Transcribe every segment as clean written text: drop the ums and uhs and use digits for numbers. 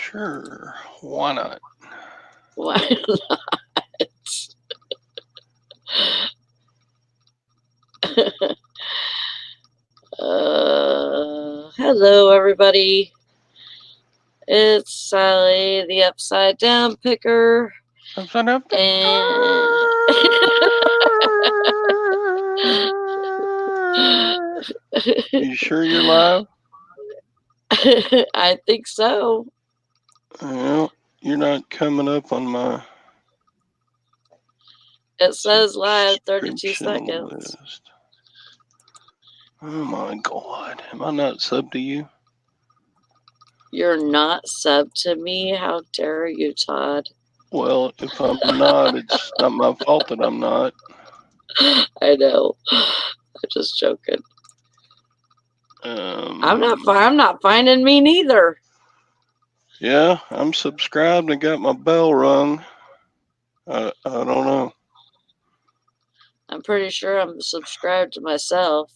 Sure. Why not? Why not? Hello, everybody. It's Sally, the Upside Down Picker. Upside down. You sure you're live? I think so. Well, you're not coming up on my. It says live 32 subscription seconds. list. Oh my God. Am I not sub to you? You're not sub to me? How dare you, Todd? Well, if I'm not, it's not my fault that I'm not. I know. I'm just joking. I'm not finding me neither. Yeah, I'm subscribed and got my bell rung. I don't know. I'm pretty sure I'm subscribed to myself.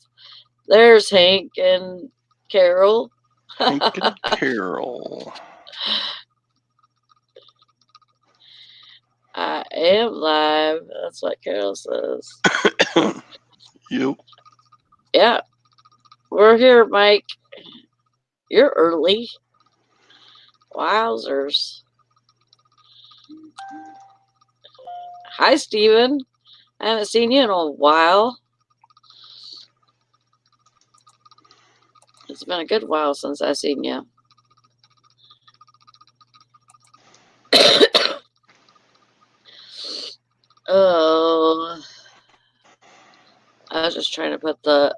There's Hank and Carol. Hank and Carol. I am live. That's what Carol says. Yep. Yeah. We're here, Mike. You're early. Wowzers. Hi, Steven. I haven't seen you in a while. It's been a good while since I've seen you. Oh. I was just trying to put the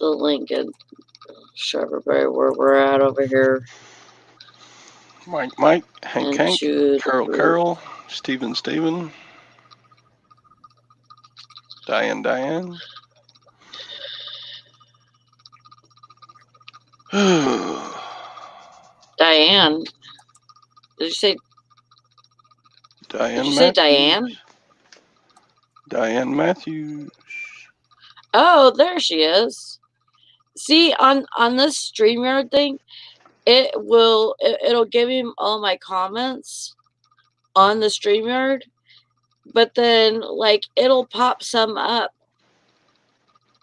link and show everybody where we're at over here. Mike, Hank, Carol, Steven, Diane. Diane. Did you say Diane? Did you say Diane? Diane Matthews. Oh, there she is. See, on this StreamYard thing, it'll give him all my comments on the StreamYard, but then like it'll pop some up.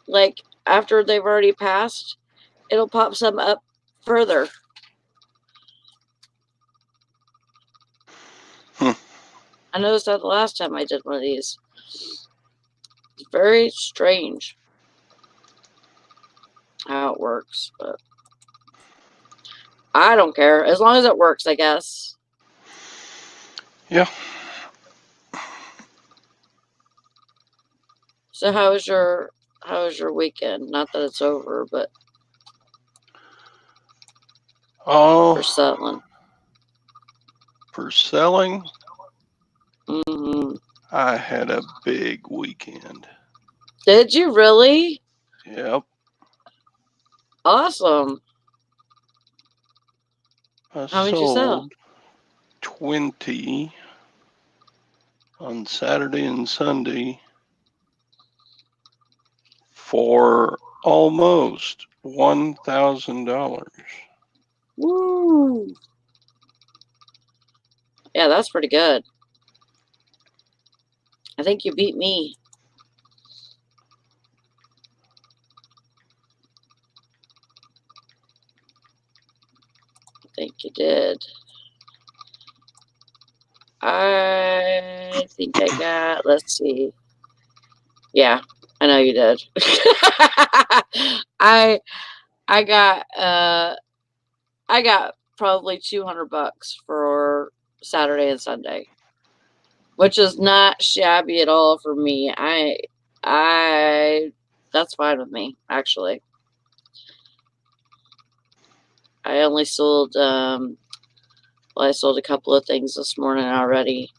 Like after they've already passed, it'll pop some up further. I noticed that the last time I did one of these. It's very strange how it works, but I don't care. As long as it works, I guess. Yeah. So how was your weekend? Not that it's over, but for selling. For selling? Mm-hmm. I had a big weekend. Did you really? Yep. Awesome. How did you sell? 20 on Saturday and Sunday for almost $1,000. Woo! Yeah, that's pretty good. I think you beat me. I think you did. I think I got, let's see. Yeah, I know you did. I got probably $200 for Saturday and Sunday, which is not shabby at all for me. That's fine with me, actually. I only sold I sold a couple of things this morning already.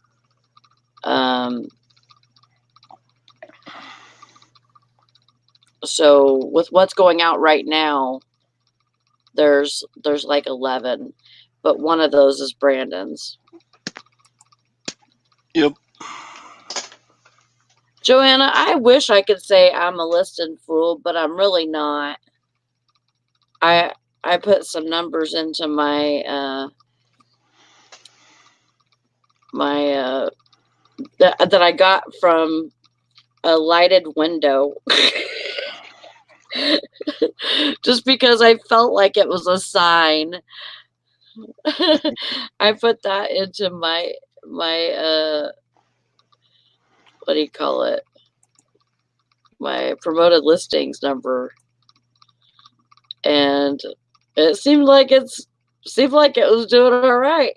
So with what's going out right now, there's like 11, but one of those is Brandon's. Yep. Joanna, I wish I could say I'm a listing fool, but I'm really not. I I put some numbers into my that I got from a lighted window. Just because I felt like it was a sign. I put that into my what do you call it? My promoted listings number. And it seemed like it was doing all right.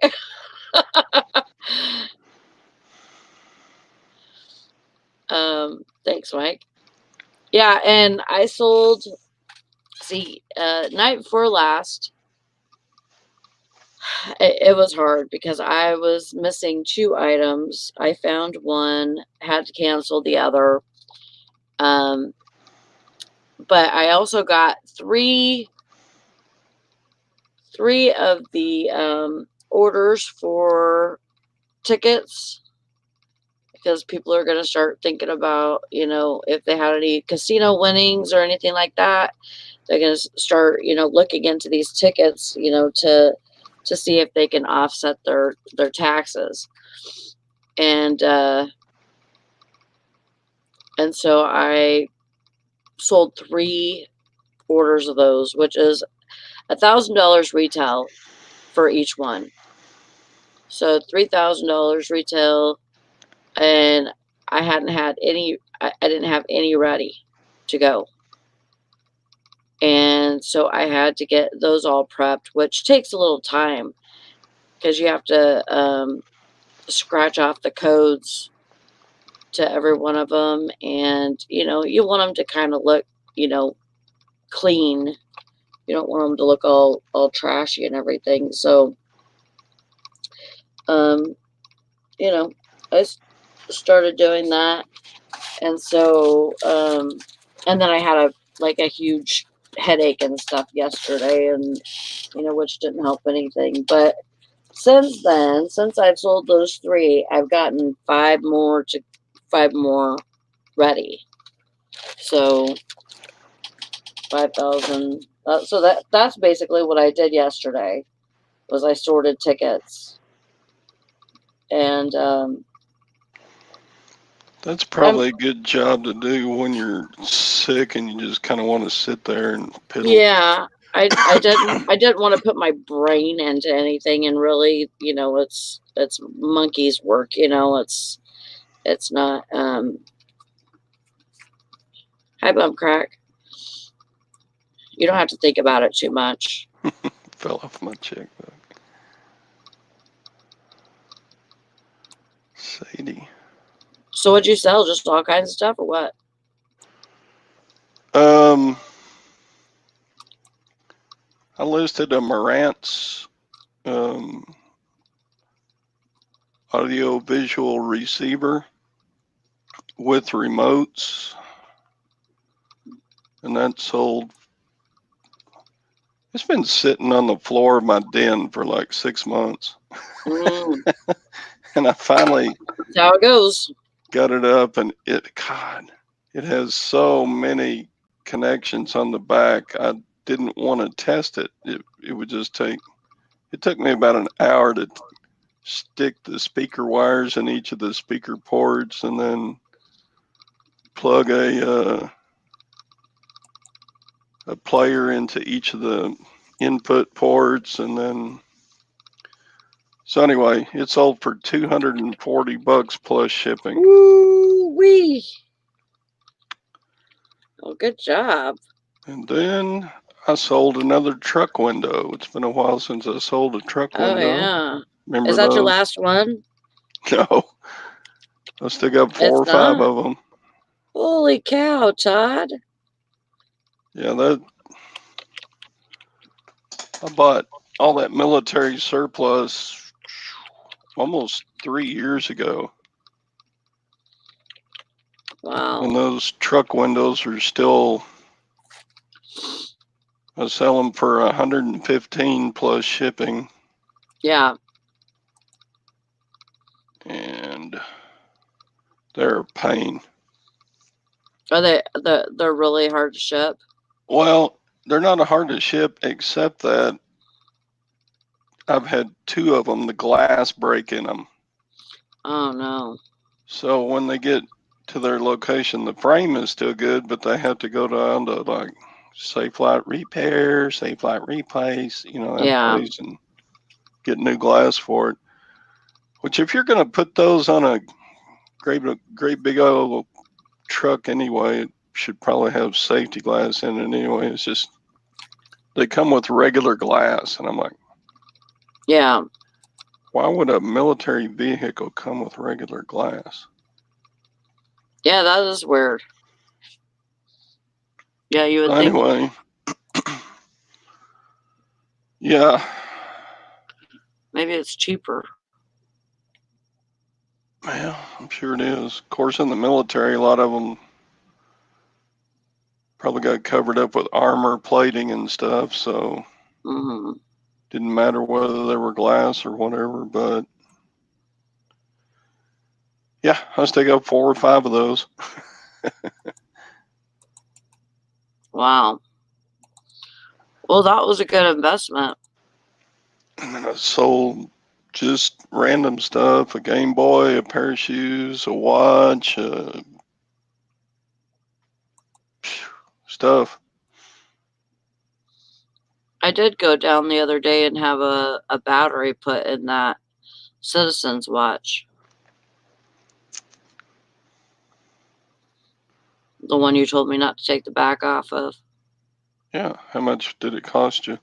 Thanks, Mike. Yeah, and I sold. See, night before last, it was hard because I was missing 2 items. I found one, had to cancel the other. But I also got three of the orders for tickets, because people are going to start thinking about, if they had any casino winnings or anything like that. They're going to start, looking into these tickets, to see if they can offset their taxes. And so I sold 3 orders of those, which is $1,000 retail for each one. So $3,000 retail, and I didn't have any ready to go. And so I had to get those all prepped, which takes a little time because you have to scratch off the codes to every one of them. And, you want them to kind of look, clean. You don't want them to look all trashy and everything. So, I started doing that. And so, and then I had a huge headache and stuff yesterday, and, which didn't help anything. But since then, since I've sold those 3, I've gotten 5 more ready. So 5,000. So that's basically what I did yesterday. Was I sorted tickets, and That's probably a good job to do when you're sick and you just kind of want to sit there and piddle. yeah, I didn't want to put my brain into anything, and really, it's monkey's work. It's not. Hi, bump crack. You don't have to think about it too much. Fell off my checkbook. Sadie. So what'd you sell? Just all kinds of stuff, or what? I listed a Marantz audio visual receiver with remotes, and that sold. It's been sitting on the floor of my den for like 6 months. And I finally That's how it goes. got it up, and it has so many connections on the back. I didn't want to test it. It would just take. It took me about an hour to stick the speaker wires in each of the speaker ports, and then plug a player into each of the input ports, and then. So anyway, it sold for $240 plus shipping. Woo-wee. Well, good job. And then I sold another truck window. It's been a while since I sold a truck window. Oh, yeah. Remember Is that those? your last one? No. I still got 4 or 5 of them. Holy cow, Todd. Yeah, I bought all that military surplus almost 3 years ago. Wow. And those truck windows are still. I sell them for $115 plus shipping. Yeah. And they're a pain. Are they're really hard to ship? Well, they're not hard to ship, except that I've had 2 of them, the glass break in them. Oh no. So when they get to their location, the frame is still good, but they have to go down to like Safe Flight Repair, Safe Flight Replace, that Yeah. place, and get new glass for it. Which, if you're going to put those on a great big old truck anyway, it should probably have safety glass in it anyway. It's just they come with regular glass, and I'm like, Yeah. why would a military vehicle come with regular glass? Yeah, that is weird. Yeah, you would think. Anyway, yeah, Maybe it's cheaper. well, I'm sure it is. Of course, in the military, a lot of them probably got covered up with armor plating and stuff, so Mm-hmm. didn't matter whether they were glass or whatever. But yeah, I still got 4 or 5 of those. Wow. Well, that was a good investment. And then I sold just random stuff: a Game Boy, a pair of shoes, a watch, stuff. I did go down the other day and have a battery put in that Citizen's watch. The one you told me not to take the back off of. Yeah, how much did it cost you?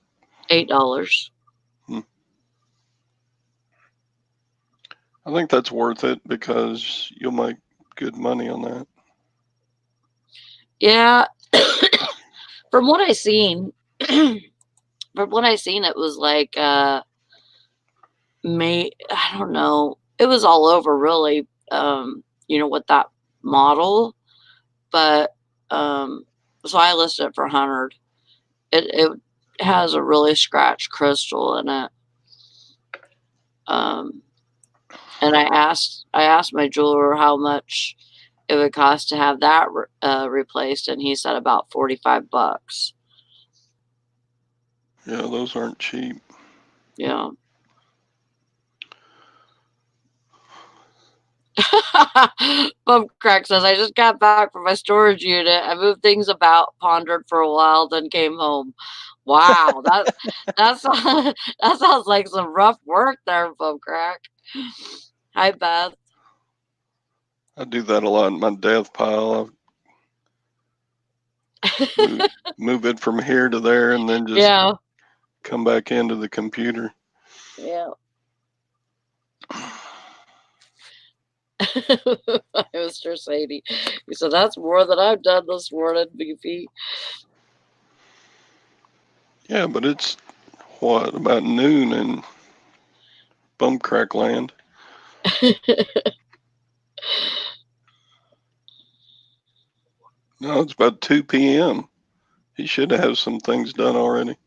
$8. I think that's worth it because you'll make good money on that. Yeah. From what I seen, it was like I don't know. It was all over really. With that model, but so I listed it for 100. It has a really scratched crystal in it. And I asked my jeweler how much it would cost to have that replaced, and he said about $45. Yeah, those aren't cheap. Yeah. Bump Crack says, I just got back from my storage unit. I moved things about, pondered for a while, then came home. Wow, that sounds, that sounds like some rough work there, Bump Crack. Hi, Beth. I do that a lot in my death pile. I move it from here to there and then just Yeah. come back into the computer. Yeah. Mr. Sadie. He said, that's more than I've done this morning, Beefy. Yeah, but it's about noon in Bum Crack Land. No, it's about 2 p.m. He should have some things done already.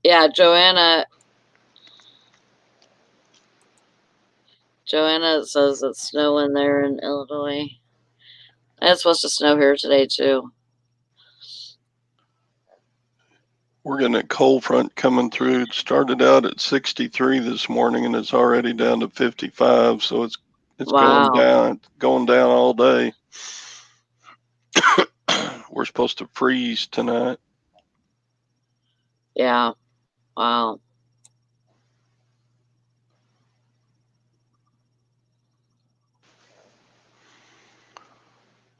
Yeah, Joanna says it's snowing there in Illinois. It's supposed to snow here today, too. We're getting a cold front coming through. It started out at 63 this morning and it's already down to 55. So it's Wow. going down all day. We're supposed to freeze tonight. Yeah. Wow.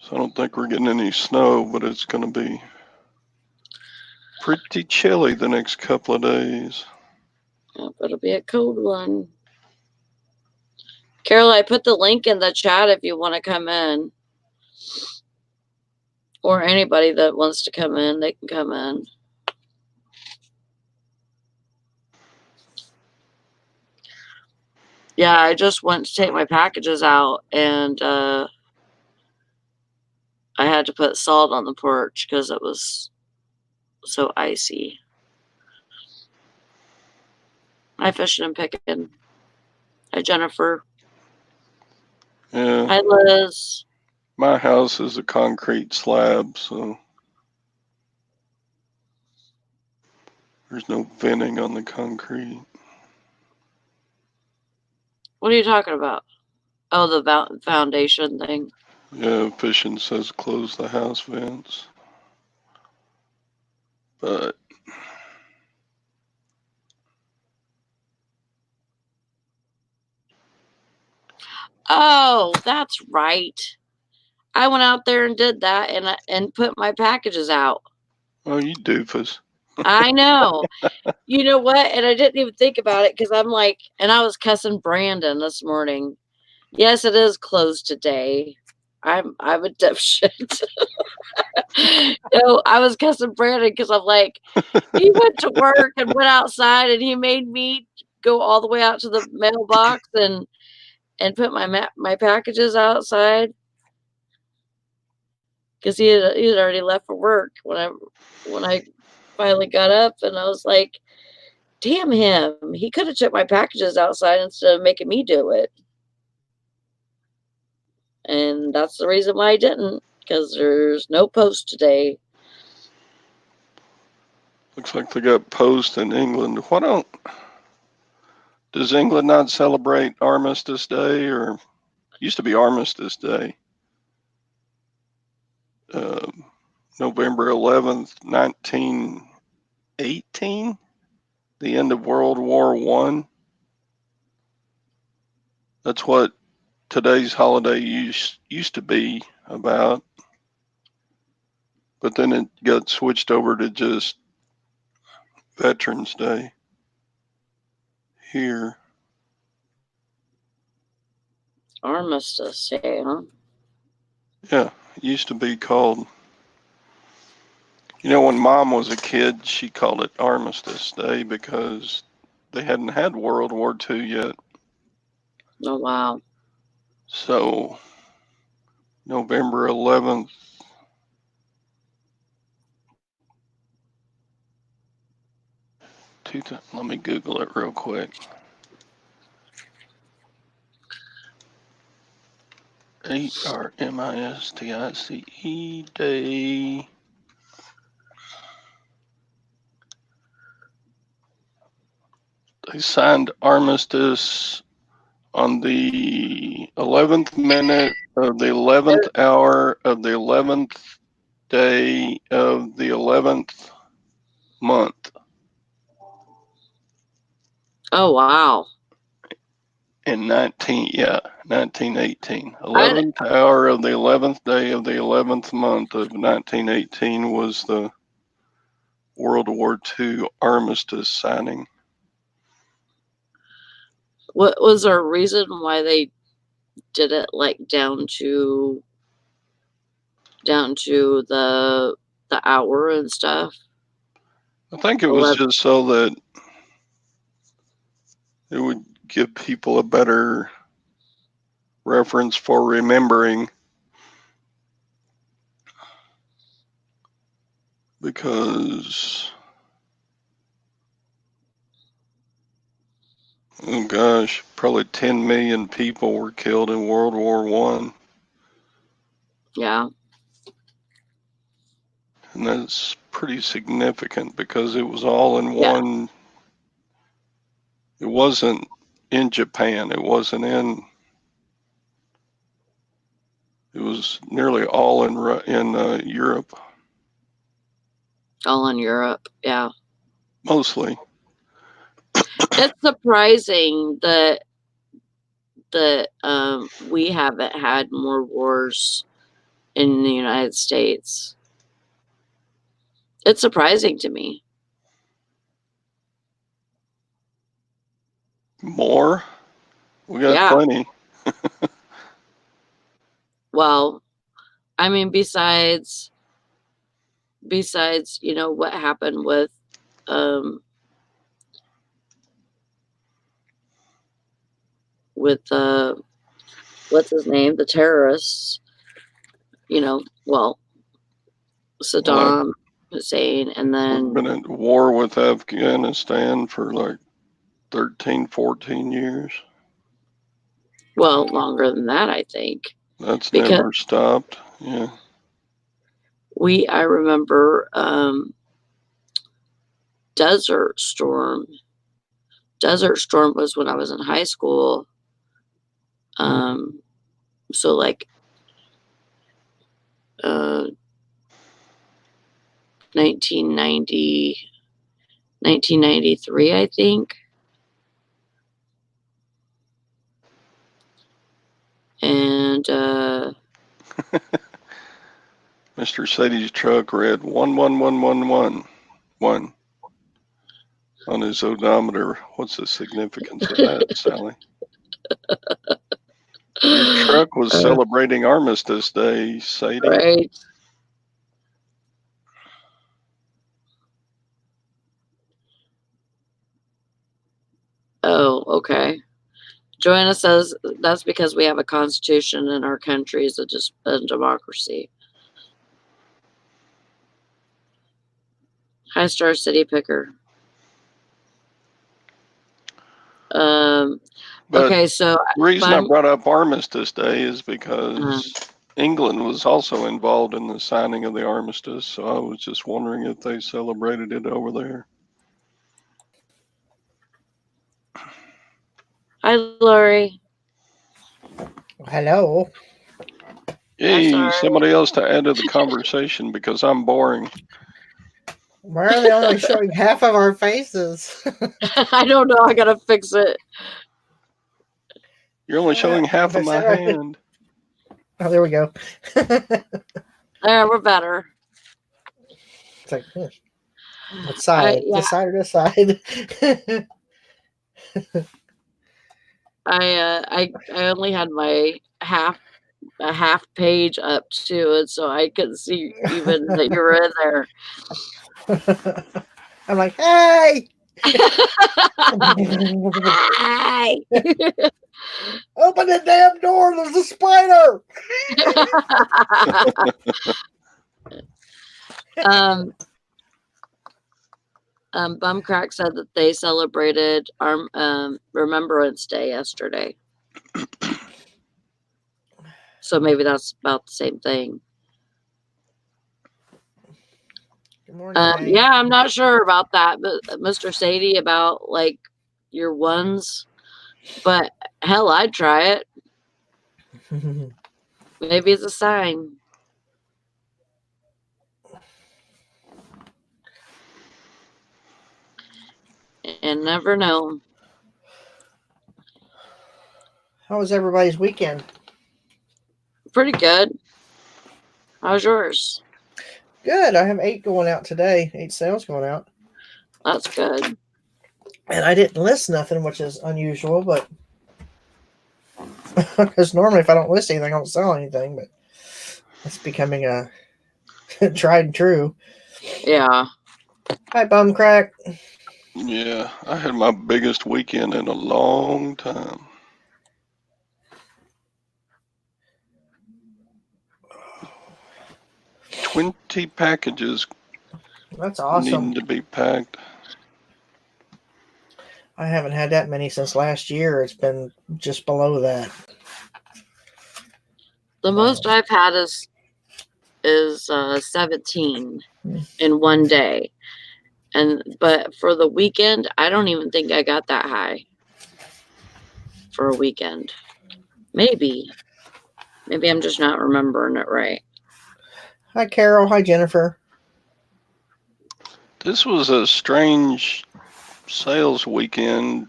So I don't think we're getting any snow, but it's going to be pretty chilly the next couple of days. Yep, it'll be a cold one. Carol, I put the link in the chat if you want to come in. Or anybody that wants to come in, they can come in. Yeah, I just went to take my packages out, and I had to put salt on the porch because it was so icy. Hi, Fishing and Picking. Hi, Jennifer. Yeah. Hi, Liz. My house is a concrete slab, so there's no venting on the concrete. What are you talking about? Oh, the foundation thing. Yeah, Fishing says close the house vents. But Oh, that's right. I went out there and did that and put my packages out. oh, you doofus. I know. You know what? And I didn't even think about it because I'm like, and I was cussing Brandon this morning. Yes, it is closed today. I'm a dipshit. No, I was cussing Brandon because I'm like, he went to work and went outside and he made me go all the way out to the mailbox and put my packages outside because he had already left for work when I finally got up, and I was like, damn him, he could have took my packages outside instead of making me do it. And that's the reason why I didn't, because there's no post today. Looks like they got post in England. Does England not celebrate Armistice Day, or used to be Armistice Day? Uh, November 11th, 1918, the end of World War I. That's what today's holiday used to be about. But then it got switched over to just Veterans Day here. Armistice, yeah. Yeah, it used to be called, when Mom was a kid, she called it Armistice Day because they hadn't had World War II yet. Oh, wow. So November 11th, let me Google it real quick. Armistice Day. They signed armistice on the 11th minute of the 11th hour of the 11th day of the 11th month. Oh, wow. In 1918. 11th hour of the 11th day of the 11th month of 1918 was the World War II armistice signing. What was there a reason why they did it like down to the hour and stuff? I think it was just so that it would give people a better reference for remembering, because oh gosh, probably 10 million people were killed in World War I. Yeah. And that's pretty significant because it was all in one. It wasn't in Japan. It wasn't in. It was nearly all in Europe. All in Europe, yeah. Mostly. It's surprising that we haven't had more wars in the United States. It's surprising to me. More? We got plenty. Well, I mean, besides, what happened with, what's his name? The terrorists, well, Saddam Hussein, and then We've been at war with Afghanistan for like 13, 14 years. Well, longer than that, I think. That's Because never stopped. Yeah. I remember Desert Storm. Desert Storm was when I was in high school. So like 1990, 1993, I think. And Mr. Sadie's truck read 11111 on his odometer. What's the significance of that, Sally? Your truck was celebrating Armistice Day, Sadie. right. Oh, okay. Joanna says that's because we have a constitution and our country is a democracy. Hi, Star City Picker. Okay, so the reason I brought up Armistice Day is because England was also involved in the signing of the armistice, so I was just wondering if they celebrated it over there. Hi, Lori. Hello. Hey, somebody else to add to the conversation because I'm boring. Why are they only showing half of our faces? I don't know. I gotta fix it. You're only showing half of my hand. Oh, there we go. There, we're better. It's like, what side? Yeah. This side or this side? I only had my half page up to it, so I couldn't see even that you were in there. I'm like, hey! Hi! Open the damn door! There's a spider! Bumcrack said that they celebrated Remembrance Day yesterday. So maybe that's about the same thing. Good morning, yeah, I'm not sure about that, but Mr. Sadie, about like your ones. But hell, I'd try it. Maybe it's a sign. And never know. How was everybody's weekend? Pretty good. How's yours? Good. I have 8 going out today. 8 sales going out. That's good. And I didn't list nothing, which is unusual, but because normally if I don't list anything, I don't sell anything, but it's becoming a tried and true. Yeah. Hi, Bumcrack. Yeah, I had my biggest weekend in a long time. 20 packages. That's awesome. Needing to be packed. I haven't had that many since last year. It's been just below that. The most I've had is 17 in one day. But for the weekend, I don't even think I got that high for a weekend. Maybe I'm just not remembering it right. Hi, Carol. Hi, Jennifer. This was a strange sales weekend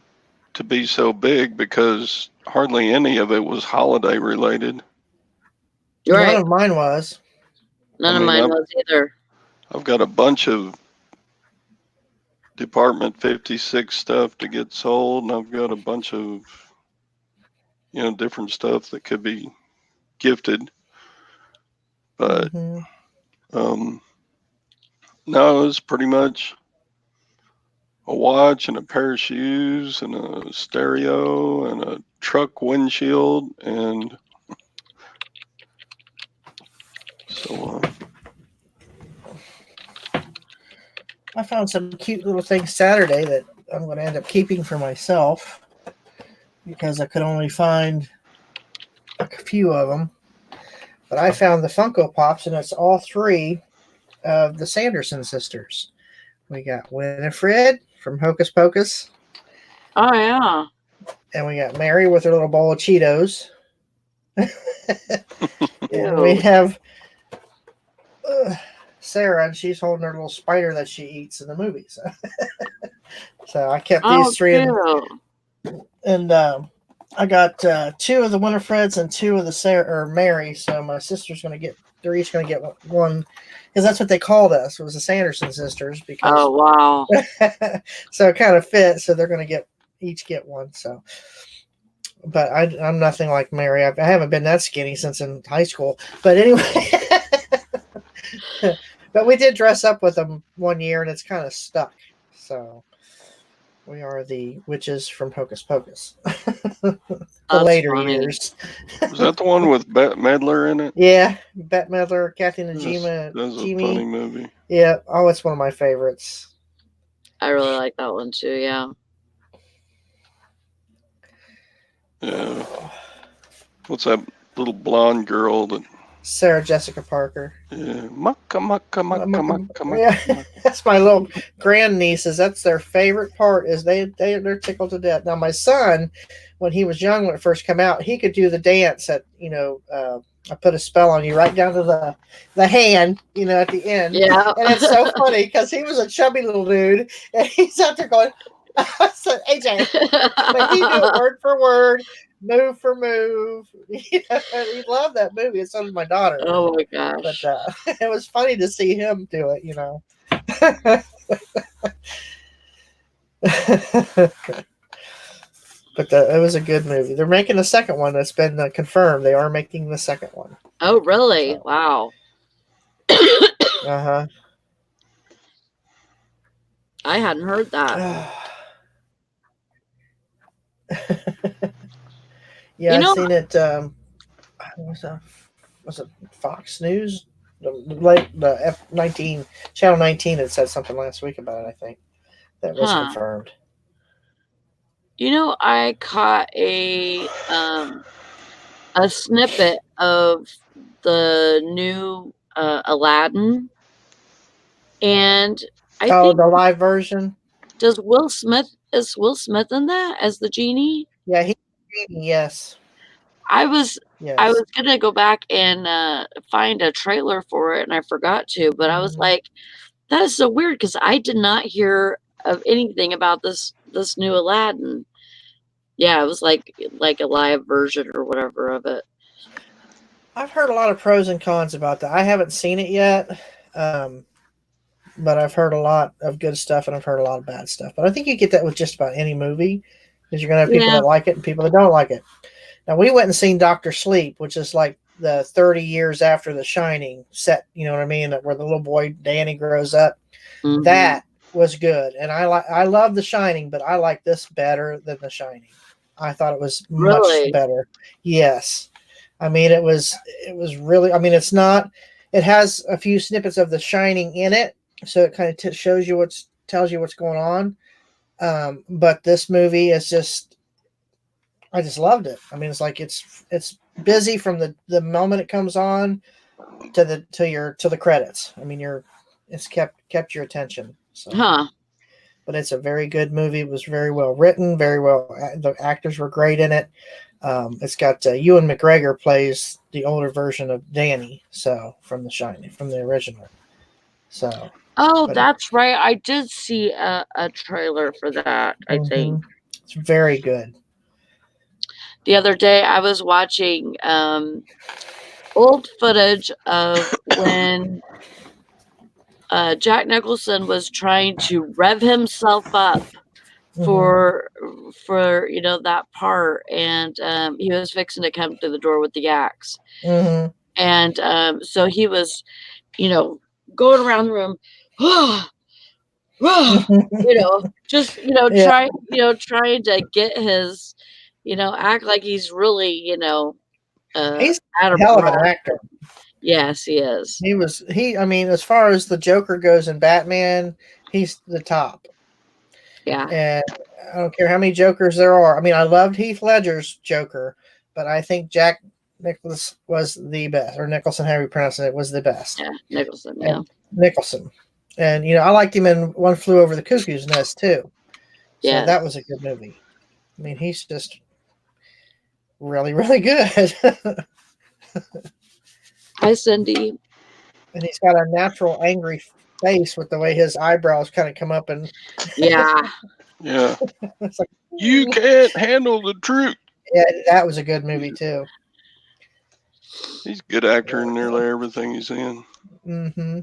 to be so big because hardly any of it was holiday related. Right. None of mine was. None of mine was either. I've got a bunch of Department 56 stuff to get sold, and I've got a bunch of, different stuff that could be gifted. But no, it was pretty much a watch and a pair of shoes and a stereo and a truck windshield, and so I found some cute little things Saturday that I'm going to end up keeping for myself because I could only find few of them, but I found the Funko Pops, and it's all three of the Sanderson sisters. We got Winifred from Hocus Pocus, Oh yeah. and we got Mary with her little bowl of Cheetos. And we Ew. have Sarah, and she's holding her little spider that she eats in the movies. So I kept Oh, these three, cute. and I got two of the Winifreds and two of the Sarah or Mary. So my sister's gonna get. They're each gonna get one, because that's what they called us. It was the Sanderson sisters, because Oh wow. so it kind of fit. So they're gonna each get one. So, but I'm nothing like Mary. I haven't been that skinny since in high school. But anyway, but we did dress up with them one year, and it's kind of stuck. So we are the witches from Hocus Pocus. The That's later funny. years. Was that the one with Bette Midler in it? Yeah, Bette Midler, Kathy That Najimy, was a Jimmy. funny movie. Yeah. Oh, it's one of my favorites. I really like that one too. Yeah. Yeah. What's that little blonde girl that? Sarah Jessica Parker. Yeah. Mucka mucka mucka mucka mucka. Yeah, that's my little grandnieces. That's their favorite part. Is they're tickled to death. Now my son, when he was young, when it first came out, he could do the dance at I put a spell on you right down to the hand, at the end. Yeah. And it's so funny because he was a chubby little dude, and he's out there going, I said, AJ, but he knew it word for word, move for move. He loved that movie, and so did my daughter. Oh my gosh. But it was funny to see him do it, But it was a good movie. They're making a second one that's been confirmed. They are making the second one. Oh really? So. Wow. Uh-huh. I hadn't heard that. Yeah, I've seen it. Was it Fox News? The F19 Channel 19 had said something last week about it. I think that was confirmed. I caught a snippet of the new Aladdin, and I think the live version. Is Will Smith in that as the genie? Yeah, yes. I was gonna go back and find a trailer for it, and I forgot to. But I was like, that is so weird because I did not hear of anything about this new Aladdin. Yeah, it was like a live version or whatever of it. I've heard a lot of pros and cons about that. I haven't seen it yet, but I've heard a lot of good stuff and I've heard a lot of bad stuff. But I think you get that with just about any movie, because you're gonna have people that like it and people that don't like it. Now we went and seen Dr. Sleep, which is like the 30 years after The Shining set. You know what I mean? Where the little boy Danny grows up. Mm-hmm. That was good, and I love The Shining, but I like this better than The Shining. I thought it was much better. Yes, I mean it was really. I mean it's not. It has a few snippets of The Shining in it, so it kind of shows you tells you what's going on. But this movie is just. I just loved it. I mean, it's like it's busy from the moment it comes on to the credits. I mean, it's kept your attention. So. But it's a very good movie. It was very well written, very well. The actors were great in it. It's got Ewan McGregor plays the older version of Danny, so from The Shining, from the original. So. Oh, that's right. I did see a trailer for that. I think it's very good. The other day, I was watching old footage of when Jack Nicholson was trying to rev himself up for that part, and he was fixing to come through the door with the axe, and so he was, going around the room, trying to get his. Act like he's really, he's a hell of an actor. Yes, he is. I mean, as far as the Joker goes in Batman, he's the top. Yeah. And I don't care how many Jokers there are. I mean, I loved Heath Ledger's Joker, but I think Jack Nicholas was the best, or Nicholson, however you pronounce it, was the best. Yeah, Nicholson. Yeah, And Nicholson, and I liked him in One Flew Over the Cuckoo's Nest too. So that was a good movie. I mean, he's just really, really good. Hi, Cindy. And he's got a natural angry face with the way his eyebrows kind of come up, and Yeah, Yeah. it's like, You can't handle the truth. yeah, that was a good movie too. He's a good actor in nearly everything he's in. Mm-hmm.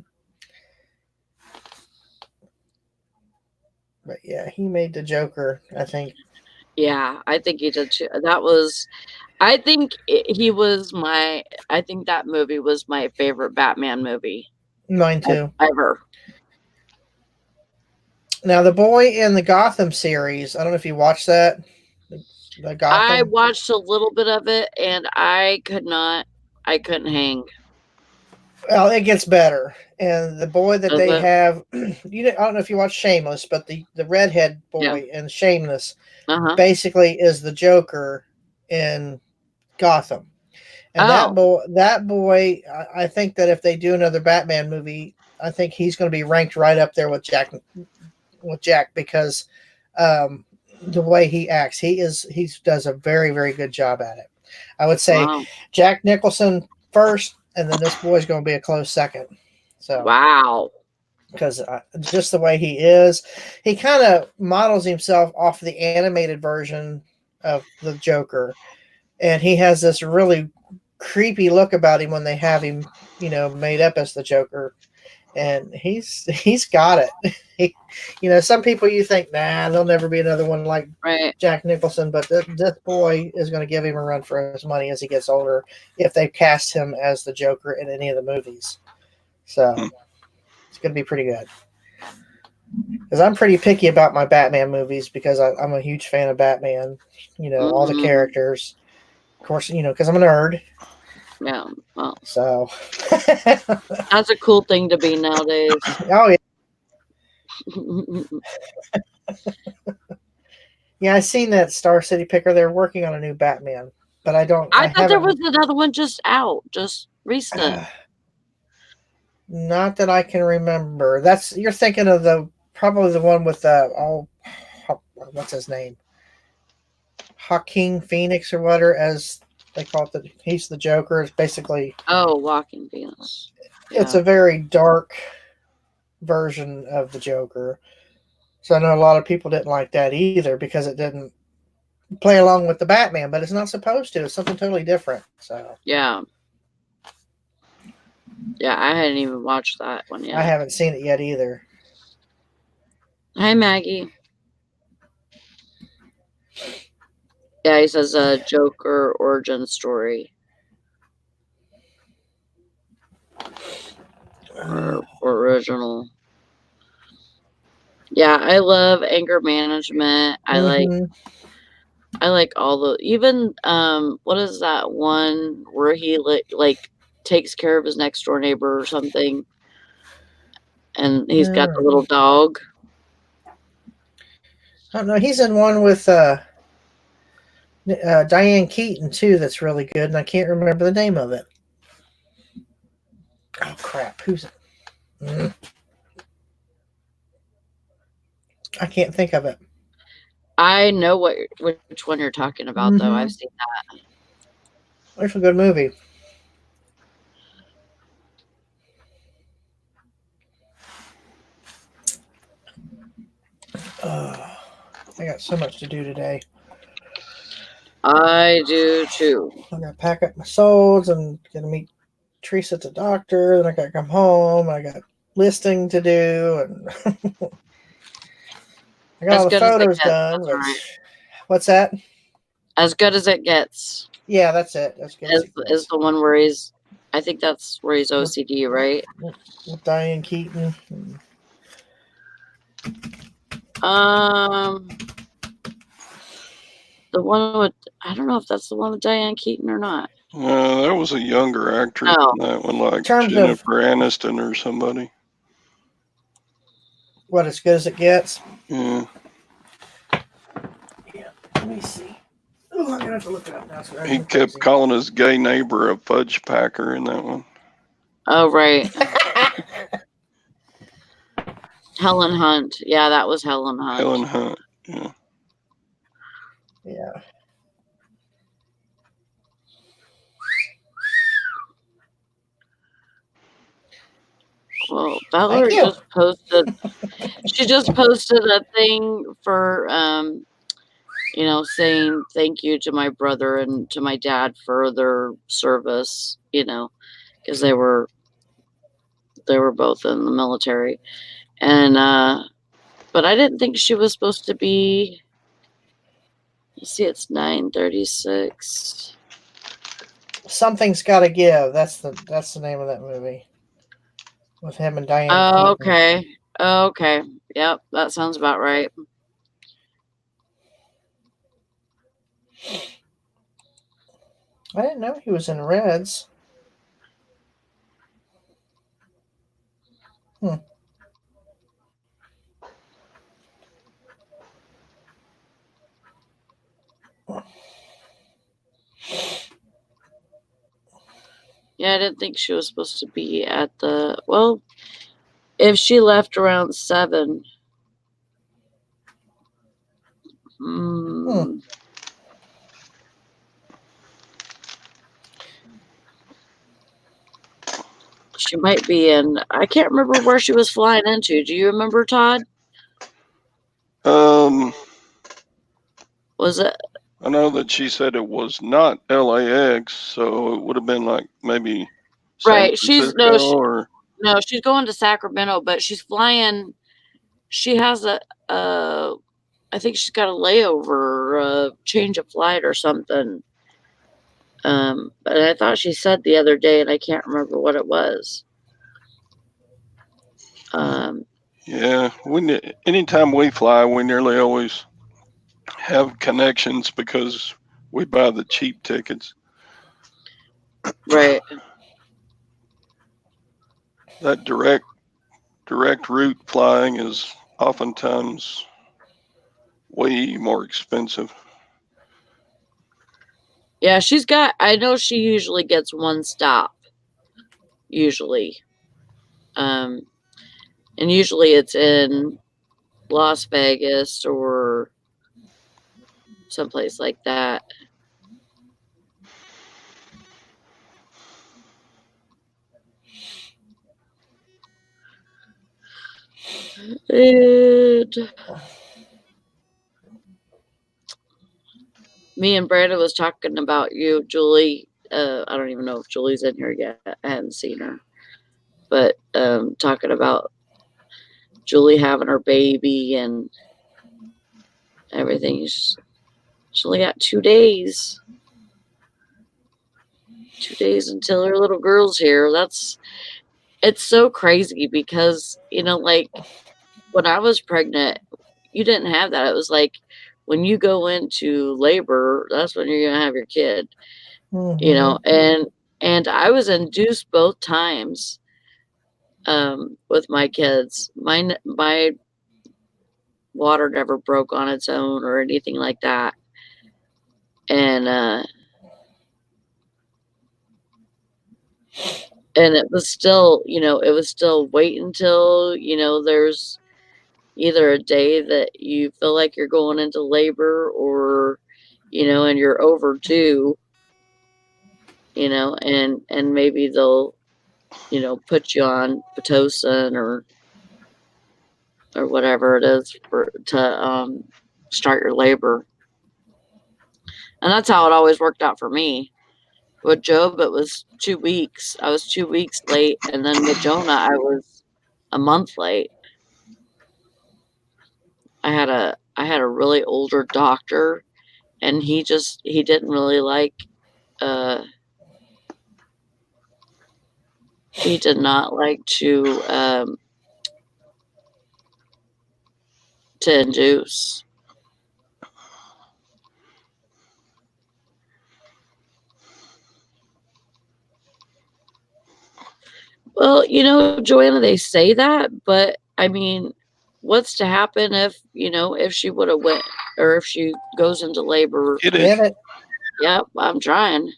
But yeah, he made the Joker, I think. yeah, I think he did too. That was, I think he was I think that movie was my favorite Batman movie Mine too. ever. Now, the boy in the Gotham series, I don't know if you watched that. The Gotham. I watched a little bit of it, and I couldn't hang. Well, it gets better. And the boy that Does they it? have, I don't know if you watch Shameless, but the redhead boy in Shameless Uh-huh. basically is the Joker in Gotham. And that boy, I think that if they do another Batman movie, I think he's going to be ranked right up there with Jack because the way he acts, he does a very, very good job at it. I would say Jack Nicholson first, and then this boy's going to be a close second. So wow, because just the way he is, he kind of models himself off the animated version of the Joker, and he has this really creepy look about him when they have him, made up as the Joker. And he's got it. Some people you think, nah, there'll never be another one like Jack Nicholson, but this boy is going to give him a run for his money as he gets older if they cast him as the Joker in any of the movies. So it's going to be pretty good. Because I'm pretty picky about my Batman movies because I'm a huge fan of Batman. All the characters. Of course, because I'm a nerd. Yeah. Well, so that's a cool thing to be nowadays. Oh yeah. Yeah, I seen that Star City Picker. They're working on a new Batman, but I thought there was another one just out, just recent. Not that I can remember. You're thinking of probably the one with what's his name? Joaquin Phoenix or whatever, as they call it. He's the Joker. It's basically Joaquin Phoenix. Yeah. It's a very dark version of the Joker. So I know a lot of people didn't like that either because it didn't play along with the Batman, but it's not supposed to. It's something totally different. So yeah, I hadn't even watched that one yet. I haven't seen it yet either. Hi, Maggie. Yeah, he says a Joker origin story. Or original. Yeah, I love anger management. I like all the even what is that one where he like takes care of his next door neighbor or something, and he's got the little dog. I don't know. He's in one with Diane Keaton too. That's really good, and I can't remember the name of it. Oh crap! Who's it? I can't think of it. I know which one you're talking about, though. I've seen that. It's a good movie. I got so much to do today. I do too. I got to pack up my solds and gonna meet Teresa at the doctor. Then I got to come home. I got listing to do, and I got all the photos done. Right. What's that? As good as it gets. Yeah, that's it. That's good. Is the one where I think that's where he's OCD, right? With Diane Keaton. The one with, I don't know if that's the one with Diane Keaton or not. There was a younger actress in that one, like Jennifer Aniston or somebody. What, as good as it gets? Yeah. Yeah. Let me see. Oh, I'm gonna have to look it up now. So He kept calling his gay neighbor a fudge packer in that one. Oh, right. Helen Hunt. Yeah, that was Helen Hunt. Helen Hunt. Yeah. Yeah. Well, Valerie just posted. She just posted a thing for saying thank you to my brother and to my dad for their service. Because they were both in the military, and but I didn't think she was supposed to be. You see, it's 9:36. Something's Gotta Give. That's the name of that movie. With him and Diane Oh, Keaton. okay. Okay. Yep, that sounds about right. I didn't know he was in Reds. Yeah, I didn't think she was supposed to be at the. Well, if she left around 7. She might be in. I can't remember where she was flying into. Do you remember, Todd? Was it? I know that she said it was not LAX, so it would have been like maybe Right. San Francisco or No, she's going to Sacramento, but she's flying. She has I think she's got a layover, change of flight or something. But I thought she said the other day, and I can't remember what it was. Yeah, anytime we fly, we nearly always have connections because we buy the cheap tickets. Right. That direct route flying is oftentimes way more expensive. Yeah, I know she usually gets one stop. Usually. And usually it's in Las Vegas or someplace like that. And me and Brandon was talking about you, Julie. I don't even know if Julie's in here yet. I hadn't seen her. But talking about Julie having her baby and everything. She only got 2 days. 2 days until her little girl's here. It's so crazy because, like when I was pregnant, you didn't have that. It was like when you go into labor, that's when you're going to have your kid, and I was induced both times with my kids. My water never broke on its own or anything like that. And it was still, wait until, there's either a day that you feel like you're going into labor or, and you're overdue, and maybe they'll, put you on Pitocin or whatever it is to start your labor. And that's how it always worked out for me. With Job, it was 2 weeks. I was 2 weeks late. And then with Jonah, I was a month late. I had a really older doctor, and he didn't really like, he did not like to induce. Well, Joanna, they say that, but I mean, what's to happen if she would have went, or if she goes into labor? It Yep, I'm trying.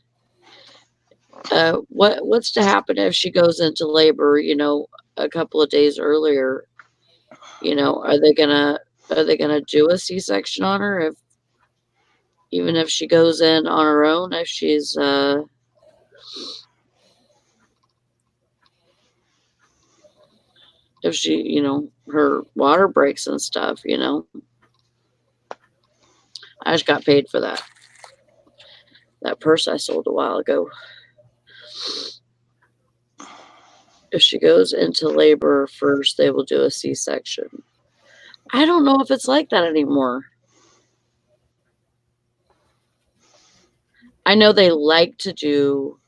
What's to happen if she goes into labor, a couple of days earlier? Are they gonna do a C-section on her even if she goes in on her own, if she, her water breaks and stuff, I just got paid for that purse I sold a while ago. If she goes into labor first, they will do a C-section. I don't know if it's like that anymore. I know they like to do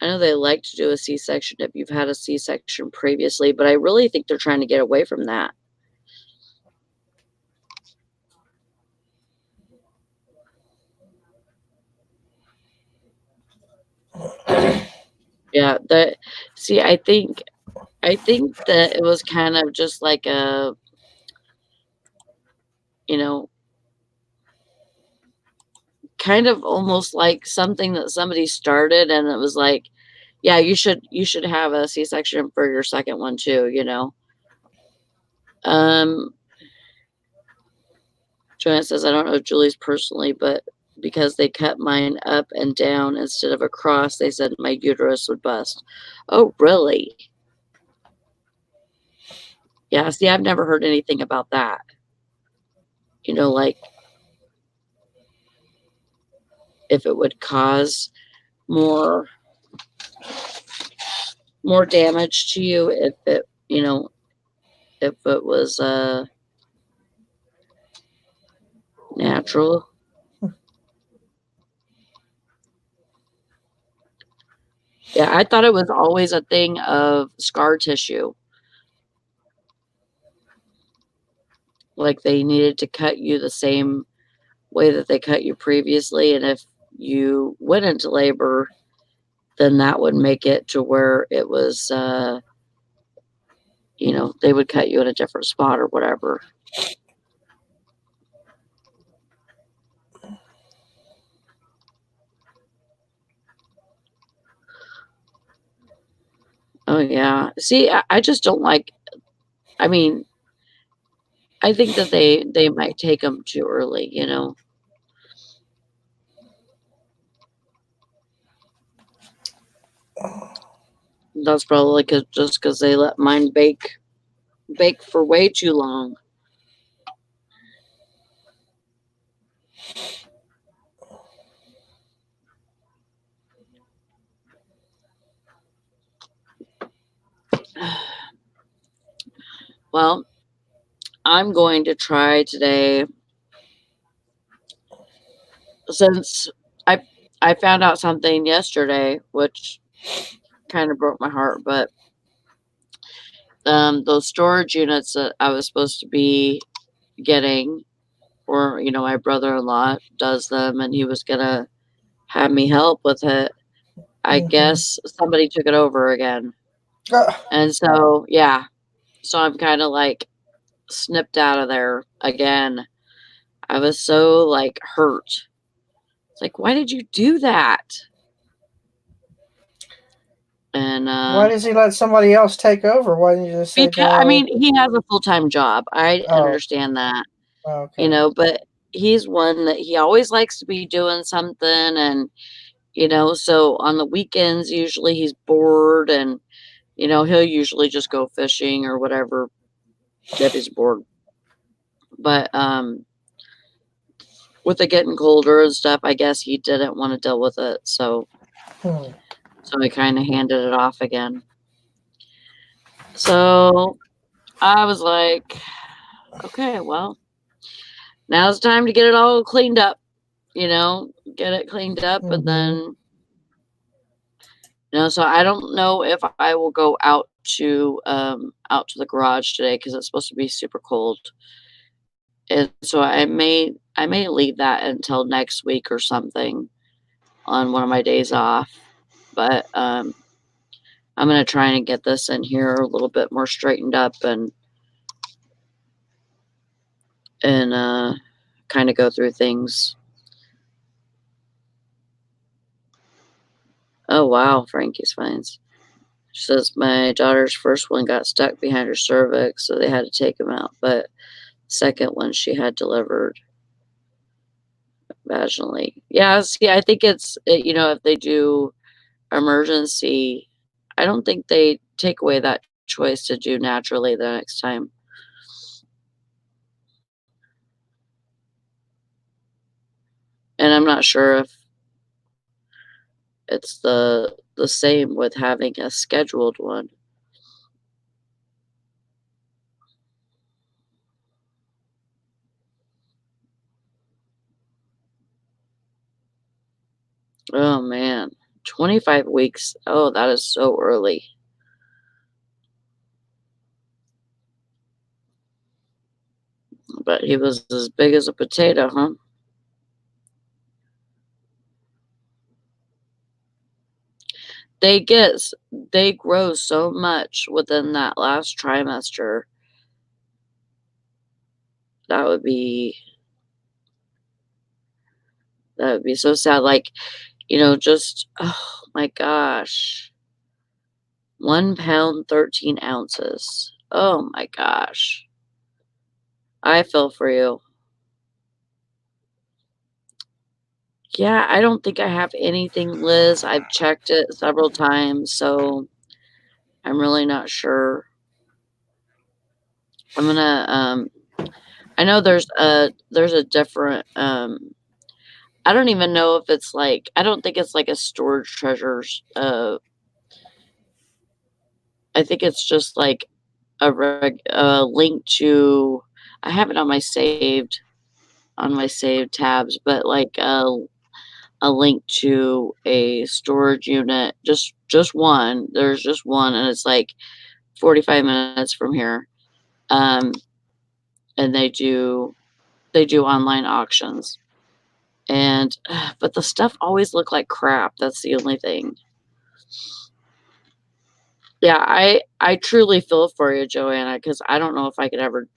a C-section if you've had a C-section previously, but I really think they're trying to get away from that. Yeah, I think that it was kind of just like a, kind of almost like something that somebody started, and it was like, yeah, you should have a C-section for your second one too, Joanne says, I don't know Julie's personally, but because they cut mine up and down instead of across, they said my uterus would bust. Oh, really? Yeah, see, I've never heard anything about that. Like if it would cause more damage to you if it was natural. Yeah, I thought it was always a thing of scar tissue. Like they needed to cut you the same way that they cut you previously, and if you went into labor, then that would make it to where it was, they would cut you in a different spot or whatever. Oh yeah. See, I just don't like. I mean, I think that they might take them too early. That's probably just because they let mine bake for way too long. Well, I'm going to try today, since I found out something yesterday, which kind of broke my heart, but those storage units that I was supposed to be getting, or my brother-in-law does them, and he was gonna have me help with it. I guess somebody took it over again, and so yeah, so I'm kind of like snipped out of there again. I was so like hurt. It's like, why did you do that? And why does he let somebody else take over? Why didn't you just say because I mean, he has a full-time job. I understand that, okay. But he's one that he always likes to be doing something, and so on the weekends usually he's bored, and he'll usually just go fishing or whatever if he's bored. But with it getting colder and stuff, I guess he didn't want to deal with it, so he kind of handed it off again. So I was like, okay, well, now's the time to get it all cleaned up, get it cleaned up, and then, so I don't know if I will go out to the garage today because it's supposed to be super cold, and so I may leave that until next week or something on one of my days off, but I'm gonna try and get this in here a little bit more straightened up and kind of go through things. Oh, wow. Frankie's finds. She says, my daughter's first one got stuck behind her cervix, so they had to take him out. But second one she had delivered vaginally. Yeah, see, I think if they do emergency, I don't think they take away that choice to do naturally the next time. And I'm not sure if it's the same with having a scheduled one. Oh man, 25 weeks. Oh, that is so early. But he was as big as a potato, huh? They grow so much within that last trimester. That would be so sad. Like, just oh my gosh. 1 pound 13 ounces. Oh my gosh. I feel for you. Yeah, I don't think I have anything, Liz. I've checked it several times, so I'm really not sure. I'm gonna I know there's a different I don't even know if it's like I don't think it's like a storage treasures I think it's just like a link to I have it on my saved tabs, but like a link to a storage unit, just one. There's just one, and it's like 45 minutes from here. And they do online auctions, and but the stuff always look like crap. That's the only thing. Yeah, I truly feel for you, Joanna, because I don't know if I could ever.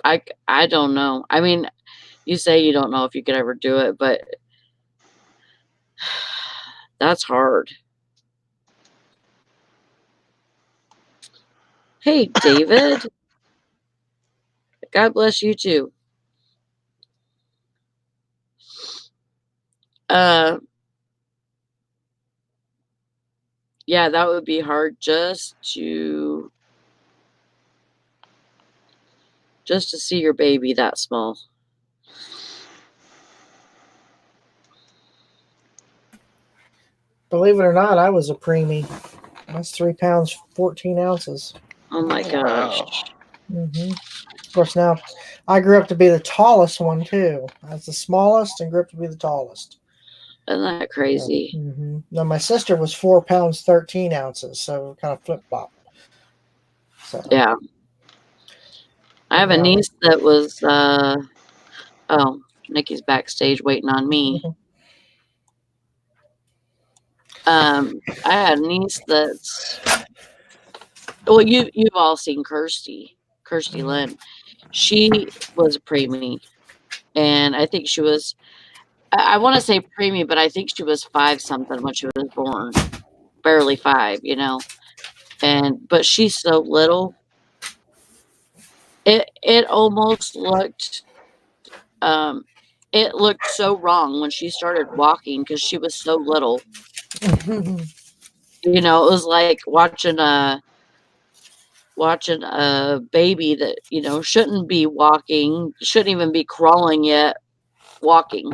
I don't know. I mean, you say you don't know if you could ever do it, but that's hard. Hey, David. God bless you too. Uh, yeah, that would be hard just to see your baby that small. Believe it or not, I was a preemie. That's 3 pounds 14 ounces. Oh my gosh. Wow. Mm-hmm. Of course, now I grew up to be the tallest one too. I was the smallest and grew up to be the tallest. Isn't that crazy? Mm-hmm. Now my sister was 4 pounds 13 ounces, so kind of flip flop. So Yeah. I have a niece that was oh, Nikki's backstage waiting on me. I had a niece that's well, you've all seen Kirsty Lynn. She was a preemie, and I think she was I want to say preemie, but I think she was 5 something when she was born, barely 5, but she's so little. It almost looked it looked so wrong when she started walking because she was so little. It was like watching a baby that shouldn't be walking, shouldn't even be crawling yet, walking.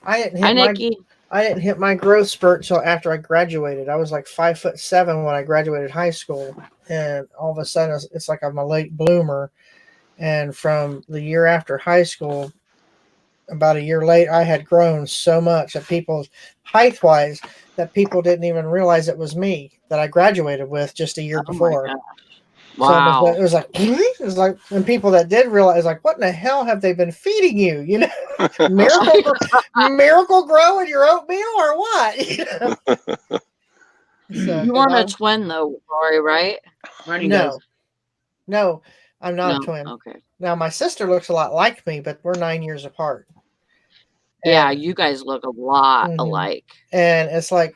I Hi, Nikki. didn't hit my growth spurt until after I graduated. I was like 5'7" when I graduated high school, and all of a sudden it's like I'm a late bloomer. And from the year after high school, about a year late, I had grown so much that people, height wise, that people didn't even realize it was me that I graduated with just a year before. My gosh. Wow. So it was like, and people that did realize, like, what in the hell have they been feeding you? Miracle Grow in your oatmeal or what? So, you want a twin though, Rory, right? No, I'm not a twin. Okay. Now my sister looks a lot like me, but we're 9 years apart. Yeah, And you guys look a lot mhm. alike. And it's like,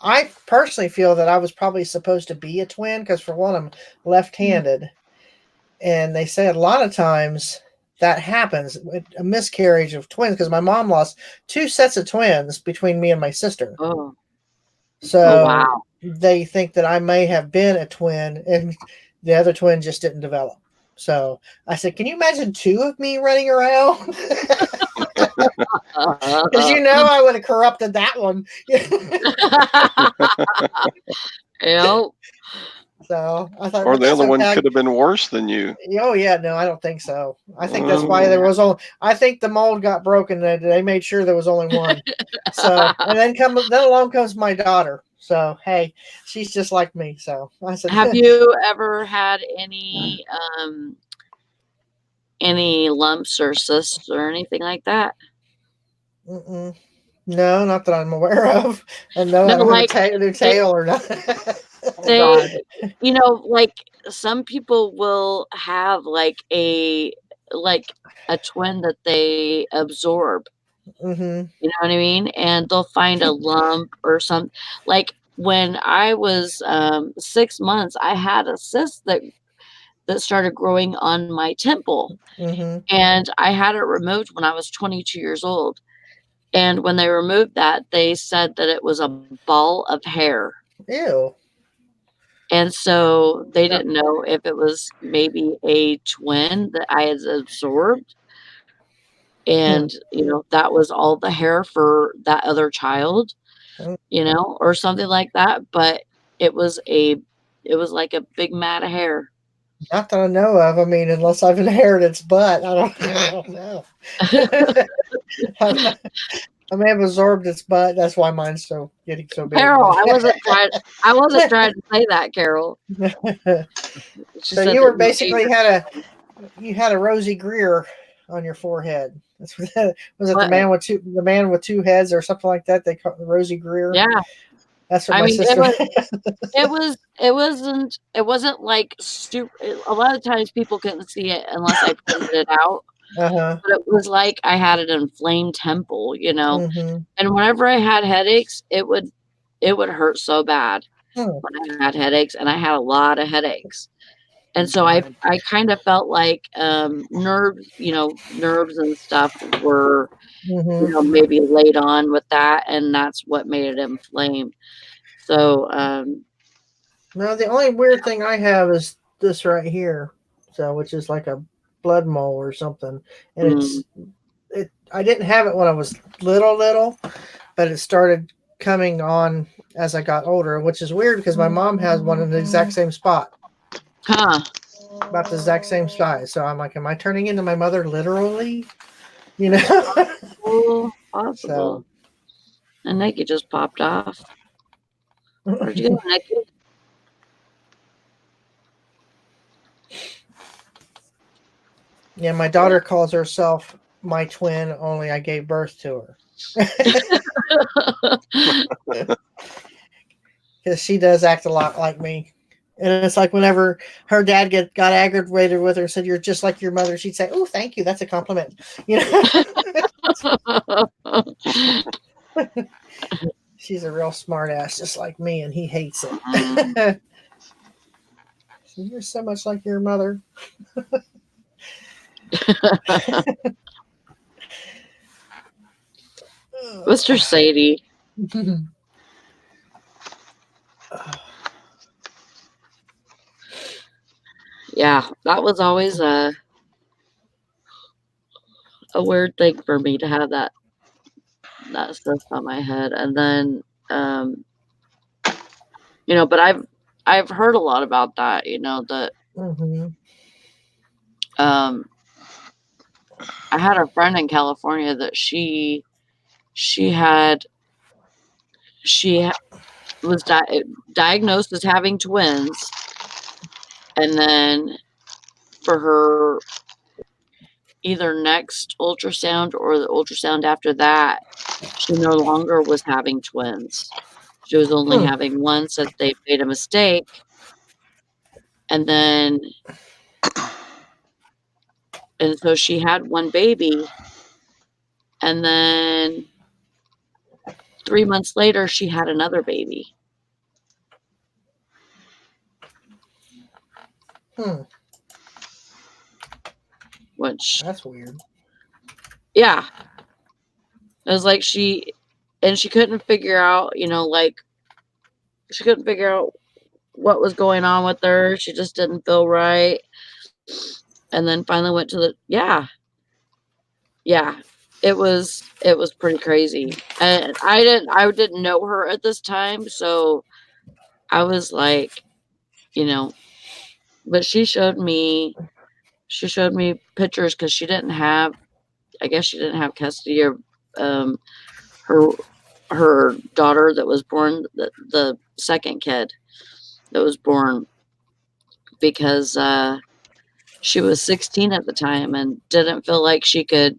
I personally feel that I was probably supposed to be a twin because, for one, I'm left-handed, and they say a lot of times that happens, a miscarriage of twins, because my mom lost 2 sets of twins between me and my sister. Oh, oh So wow. they think that I may have been a twin, and the other twin just didn't develop. So I said, "Can you imagine 2 of me running around?" Because I would have corrupted that one. Yep. So I thought, Or but the that's other one okay. could have been worse than you. Oh yeah, no, I don't think so. I think that's why Oh, there was only. I think the mold got broken. And they made sure there was only one. So, and then along comes my daughter. So hey, she's just like me. So I said, Have you ever had any lumps or cysts or anything like that? Mm-mm. No, not that I'm aware of. And no, No, I don't have like a new they tail or nothing. Oh they God. like some people will have like a twin that they absorb. Mm-hmm. You know what I mean? And they'll find a lump or some like when I was 6 months, I had a cyst that started growing on my temple. Mm-hmm. And I had it removed when I was 22 years old. And when they removed that, they said that it was a ball of hair. Ew. And so they didn't know if it was maybe a twin that I had absorbed. Hmm. And, that was all the hair for that other child, or something like that. But it was it was like a big mat of hair. Not that I know of. I mean, unless I've inherited its butt, I don't know. I may have absorbed its butt. That's why mine's getting so big. Carol, But I wasn't trying to say that, Carol. She so said you that were you ate basically had a Rosie Greer on your forehead. That's what was it, what the man with 2 heads or something like that? They call it Rosie Greer. yeah. That's what I my mean sister. it wasn't like super. A lot of times people couldn't see it unless I pointed it out. Uh-huh. But it was like I had an inflamed temple. Mm-hmm. And whenever I had headaches, it would hurt so bad Hmm. when I had headaches, and I had a lot of headaches. And so I kind of felt like nerves and stuff were Mm-hmm. maybe laid on with that, and that's what made it inflame. So No, the only weird thing I have is this right here. So, which is like a blood mole or something, and mm, I didn't have it when I was little, but it started coming on as I got older, which is weird because my mom has one in the exact same spot, huh. about the exact same size. So I'm like, am I turning into my mother literally? You know? Oh, possible. So And Nikki just popped off. Where'd you go, Nikki? yeah, my daughter calls herself my twin, only I gave birth to her. Because she does act a lot like me. And it's like whenever her dad got aggravated with her and said, "You're just like your mother," she'd say, "Oh, thank you. That's a compliment." She's a real smart ass, just like me, and he hates it. So you're so much like your mother. Mr. Sadie. Yeah, that was always a weird thing for me to have that stuff on my head. And then but I've heard a lot about that, that Mm-hmm. um I had a friend in California that she had she ha- was diagnosed as having twins, and then for her either next ultrasound or the ultrasound after that, she no longer was having twins. She was only having one, so they made a mistake. And then, and so she had one baby, And then 3 months later, she had another baby. Which, That's weird. yeah. It was like she couldn't figure out, she couldn't figure out what was going on with her. She just didn't feel right. And then finally went to the, yeah. It was pretty crazy. And I didn't know her at this time, so I was like, but she showed me pictures because I guess she didn't have custody of her daughter that was born, the second kid that was born, because she was 16 at the time and didn't feel like she could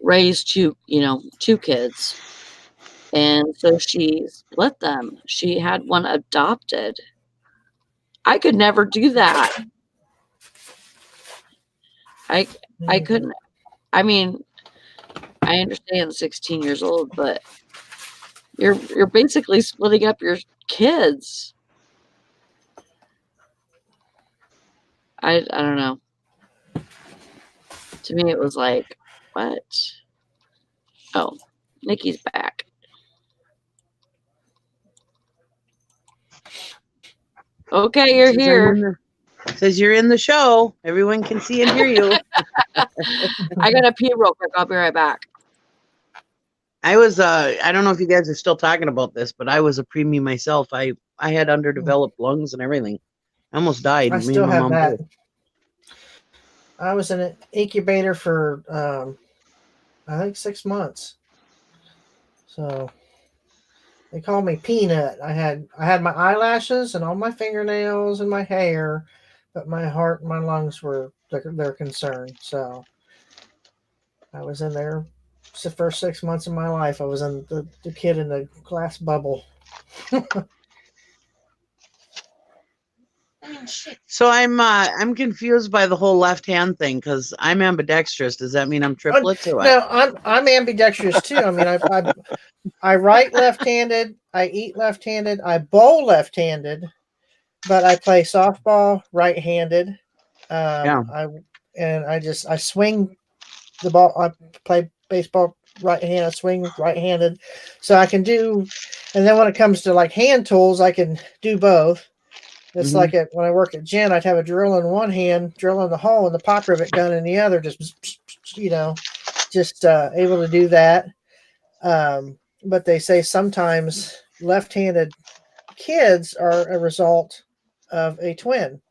raise two kids. And so she split them. She had one adopted. I could never do that. I couldn't. I mean, I understand 16 years old, but you're basically splitting up your kids. I don't know. To me, it was like, what? Oh, Nikki's back. Okay, you're here. Says you're in the show. Everyone can see and hear you. I gotta pee real quick. I'll be right back. I was I don't know if you guys are still talking about this, but I was a preemie myself. I had underdeveloped lungs and everything. I almost died. I still have that. I was in an incubator for I think 6 months. So they called me Peanut. I had my eyelashes and all my fingernails and my hair, but my heart and my lungs were their concern. So I was in there the first 6 months of my life. I was in the kid in the glass bubble. So I'm confused by the whole left hand thing because I'm ambidextrous. Does that mean I'm triplets or what? No, I'm ambidextrous too. I mean, I write left-handed, I eat left-handed, I bowl left-handed, but I play softball right-handed. I swing the ball. I play baseball right-handed. I swing right-handed, so I can do. And then when it comes to like hand tools, I can do both. It's like when I work at gin, I'd have a drill in one hand, drill in the hole, and the pop rivet gun in the other. Just able to do that. But they say sometimes left-handed kids are a result of a twin.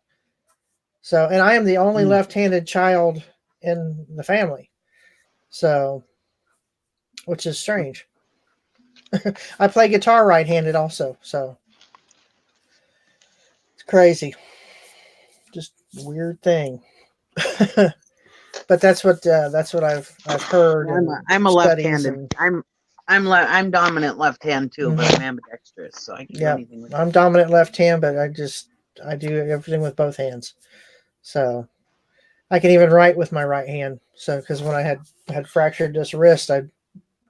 So, and I am the only left-handed child in the family. So, which is strange. I play guitar right-handed also. So, it's crazy. Just a weird thing. But that's what I've heard. I'm a left-handed. I'm dominant left hand too, but I'm ambidextrous, so I can do anything with I'm dominant left hand, but I do everything with both hands. So I can even write with my right hand. So because when I had fractured this wrist, I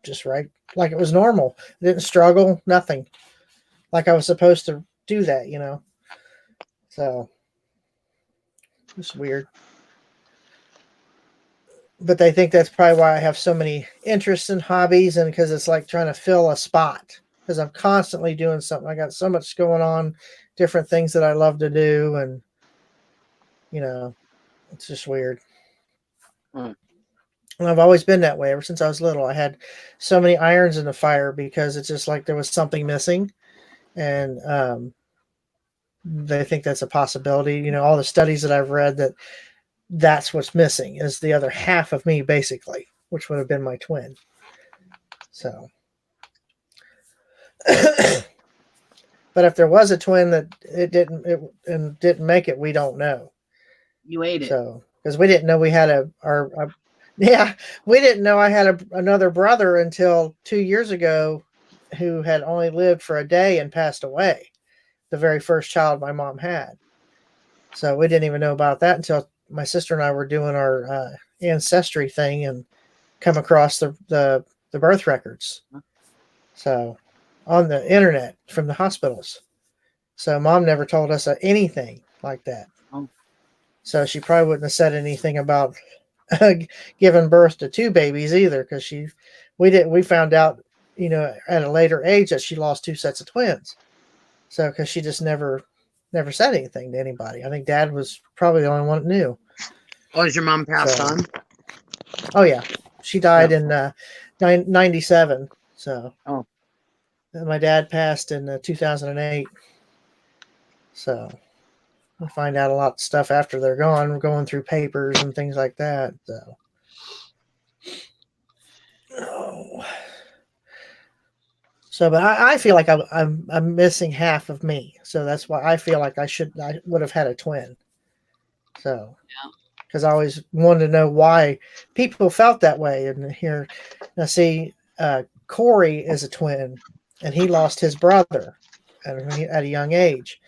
just write like it was normal. I didn't struggle, nothing. Like I was supposed to do that, So it's weird. But they think that's probably why I have so many interests and hobbies, and because it's like trying to fill a spot because I'm constantly doing something. I got so much going on, different things that I love to do, and it's just weird. And I've always been that way ever since I was little. I had so many irons in the fire because it's just like there was something missing, and they think that's a possibility. All the studies that I've read that's what's missing is the other half of me, basically, which would have been my twin. So, but if there was a twin that didn't make it, we don't know. You ate it. So, because we didn't know we had we didn't know I had another brother until 2 years ago, who had only lived for a day and passed away. The very first child my mom had. So we didn't even know about that until my sister and I were doing our ancestry thing and come across the birth records. So on the internet from the hospitals. So mom never told us anything like that. Oh. So she probably wouldn't have said anything about giving birth to 2 babies either, because we found out, at a later age that she lost 2 sets of twins. So because she just never said anything to anybody. I think Dad was probably the only one that knew. Oh, is your mom passed on? Oh yeah, she died in 97. So and my dad passed in 2008. So we find out a lot of stuff after they're gone. We're going through papers and things like that. So. Oh. So, but I feel like I'm missing half of me. So that's why I feel like I would have had a twin. So, because I always wanted to know why people felt that way. And here, now see, Corey is a twin, and he lost his brother at a young age.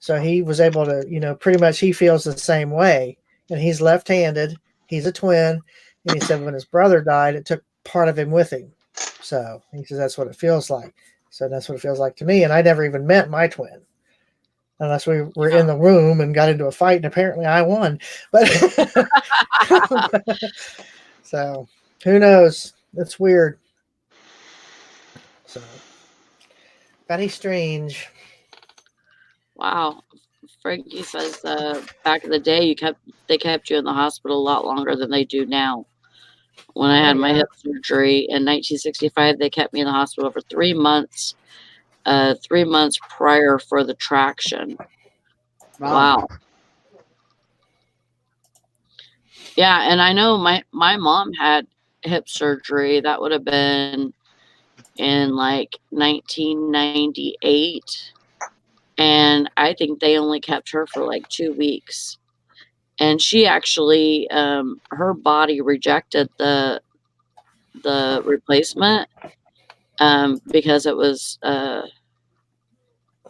So he was able to, pretty much he feels the same way. And he's left-handed. He's a twin. And he said when his brother died, it took part of him with him. So he says that's what it feels like. So that's what it feels like to me. And I never even met my twin. Unless we were in the room and got into a fight, and apparently I won. But so who knows? It's weird. So very strange. Wow. Frankie says back in the day they kept you in the hospital a lot longer than they do now. When I had my hip surgery in 1965, they kept me in the hospital for 3 months. 3 months prior for the traction. Wow. Yeah, and I know my mom had hip surgery. That would have been in like 1998. And I think they only kept her for like 2 weeks. And she actually, her body rejected the replacement because it was,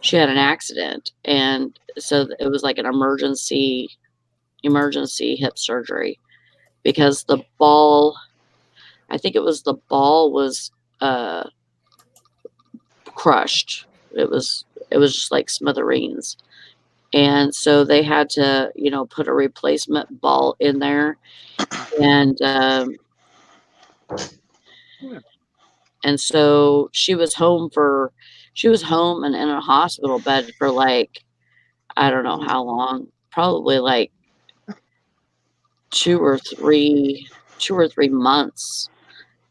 she had an accident. And so it was like an emergency hip surgery because the ball, I think it was the ball was crushed. It was just like smithereens. And so they had to, put a replacement ball in there. And so she was home and in a hospital bed for like, I don't know how long, probably like 2 or 3 months,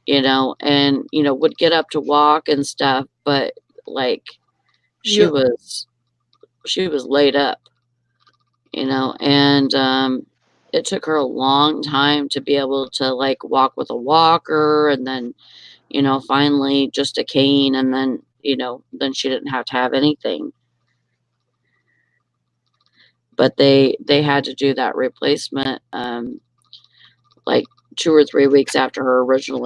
and, would get up to walk and stuff, but like she was laid up, and it took her a long time to be able to like walk with a walker, and then, finally just a cane, and then, then she didn't have to have anything. But they had to do that replacement like 2 or 3 weeks after her original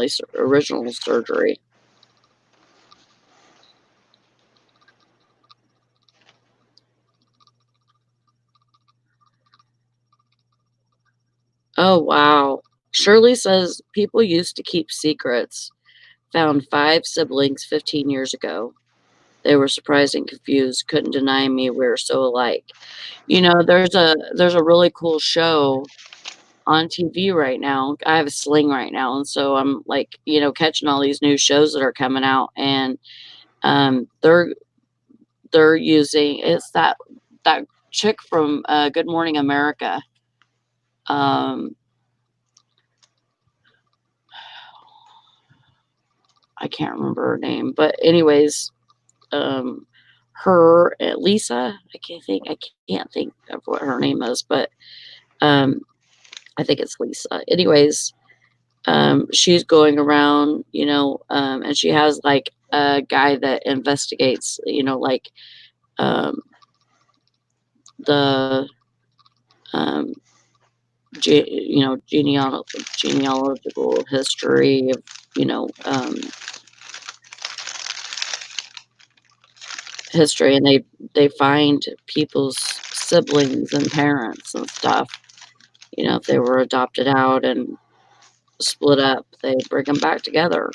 surgery. Oh, wow. Shirley says people used to keep secrets. Found 5 siblings 15 years ago. They were surprised and confused. Couldn't deny me. We're so alike. There's a really cool show on TV right now. I have a Sling right now, and so I'm like, catching all these new shows that are coming out, and they're using, it's that chick from Good Morning America. I can't remember her name, but anyways, her Lisa, I can't think of what her name is, but I think it's Lisa. Anyways, she's going around, and she has like a guy that investigates, like the genealogical history of, history, and they find people's siblings and parents and stuff, if they were adopted out, and split up, they bring them back together.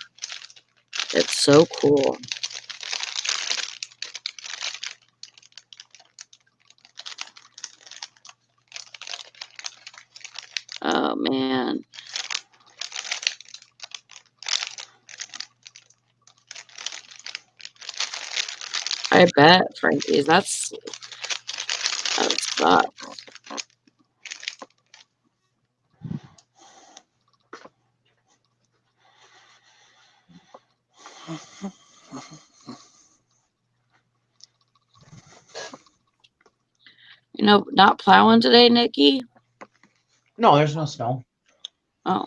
It's so cool. Oh man. I bet, Frankie. That sucks. You know, not plowing today, Nikki? No, there's no snow. Oh.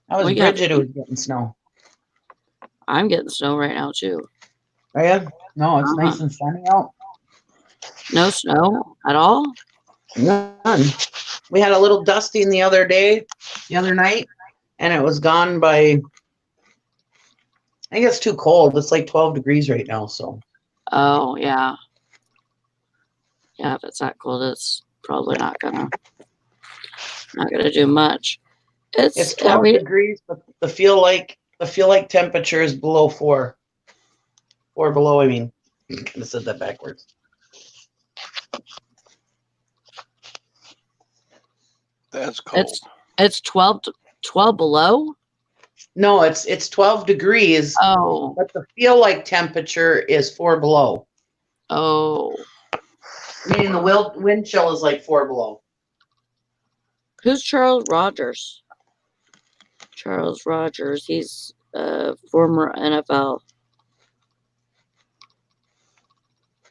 That was We got- Bridget who was getting snow. I'm getting snow right now, too. Are you? No, it's nice and sunny out. No snow at all? None. We had a little dusting the other night, and it was gone by, I think it's too cold. It's like 12 degrees right now, so. Oh, yeah. Yeah, if it's that cold, it's probably not gonna do much. It's 12 degrees, but the feel like temperature is below 4. 4 below, I mean. I kind of said that backwards. That's cold. It's 12 below? No, it's 12 degrees. Oh. But the feel like temperature is 4 below. Oh. Meaning the wind chill is like 4 below. Who's Charles Rogers? Charles Rogers. He's a former NFL.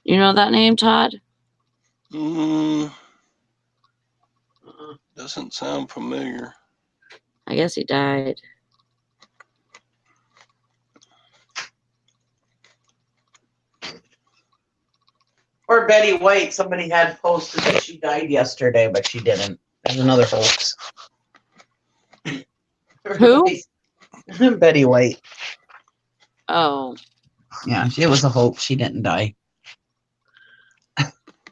You know that name, Todd? Doesn't sound familiar. I guess he died. Or Betty White. Somebody had posted that she died yesterday, but she didn't. There's another hoax. Who? Betty White. Oh. Yeah, it was a hoax. She didn't die.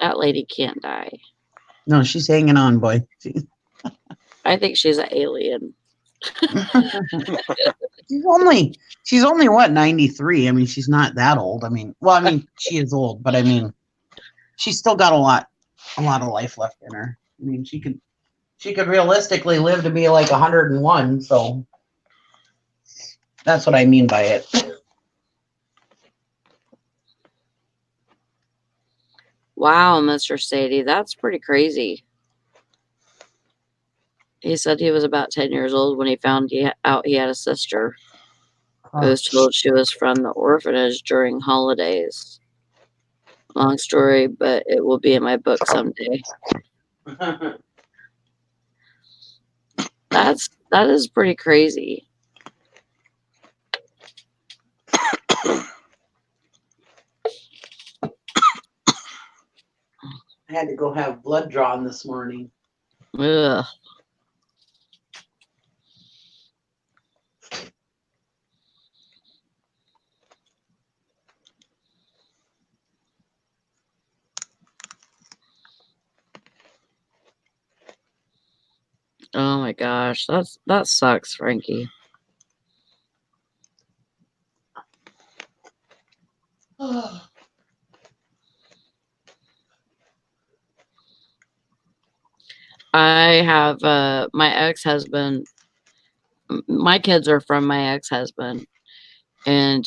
That lady can't die. No, she's hanging on, boy. I think she's an alien. She's only what, 93? I mean, she's not that old. I mean, well, I mean, she is old, but I mean, she's still got a lot of life left in her. I mean, she could realistically live to be like 101, so that's what I mean by it. Wow, Mr. Sadie, that's pretty crazy. He said he was about 10 years old when he found out he had a sister. He was told she was from the orphanage during holidays. Long story, but it will be in my book someday. That is pretty crazy. I had to go have blood drawn this morning. Ugh. Oh my gosh, that sucks, Frankie. I have my ex-husband. My kids are from my ex-husband, and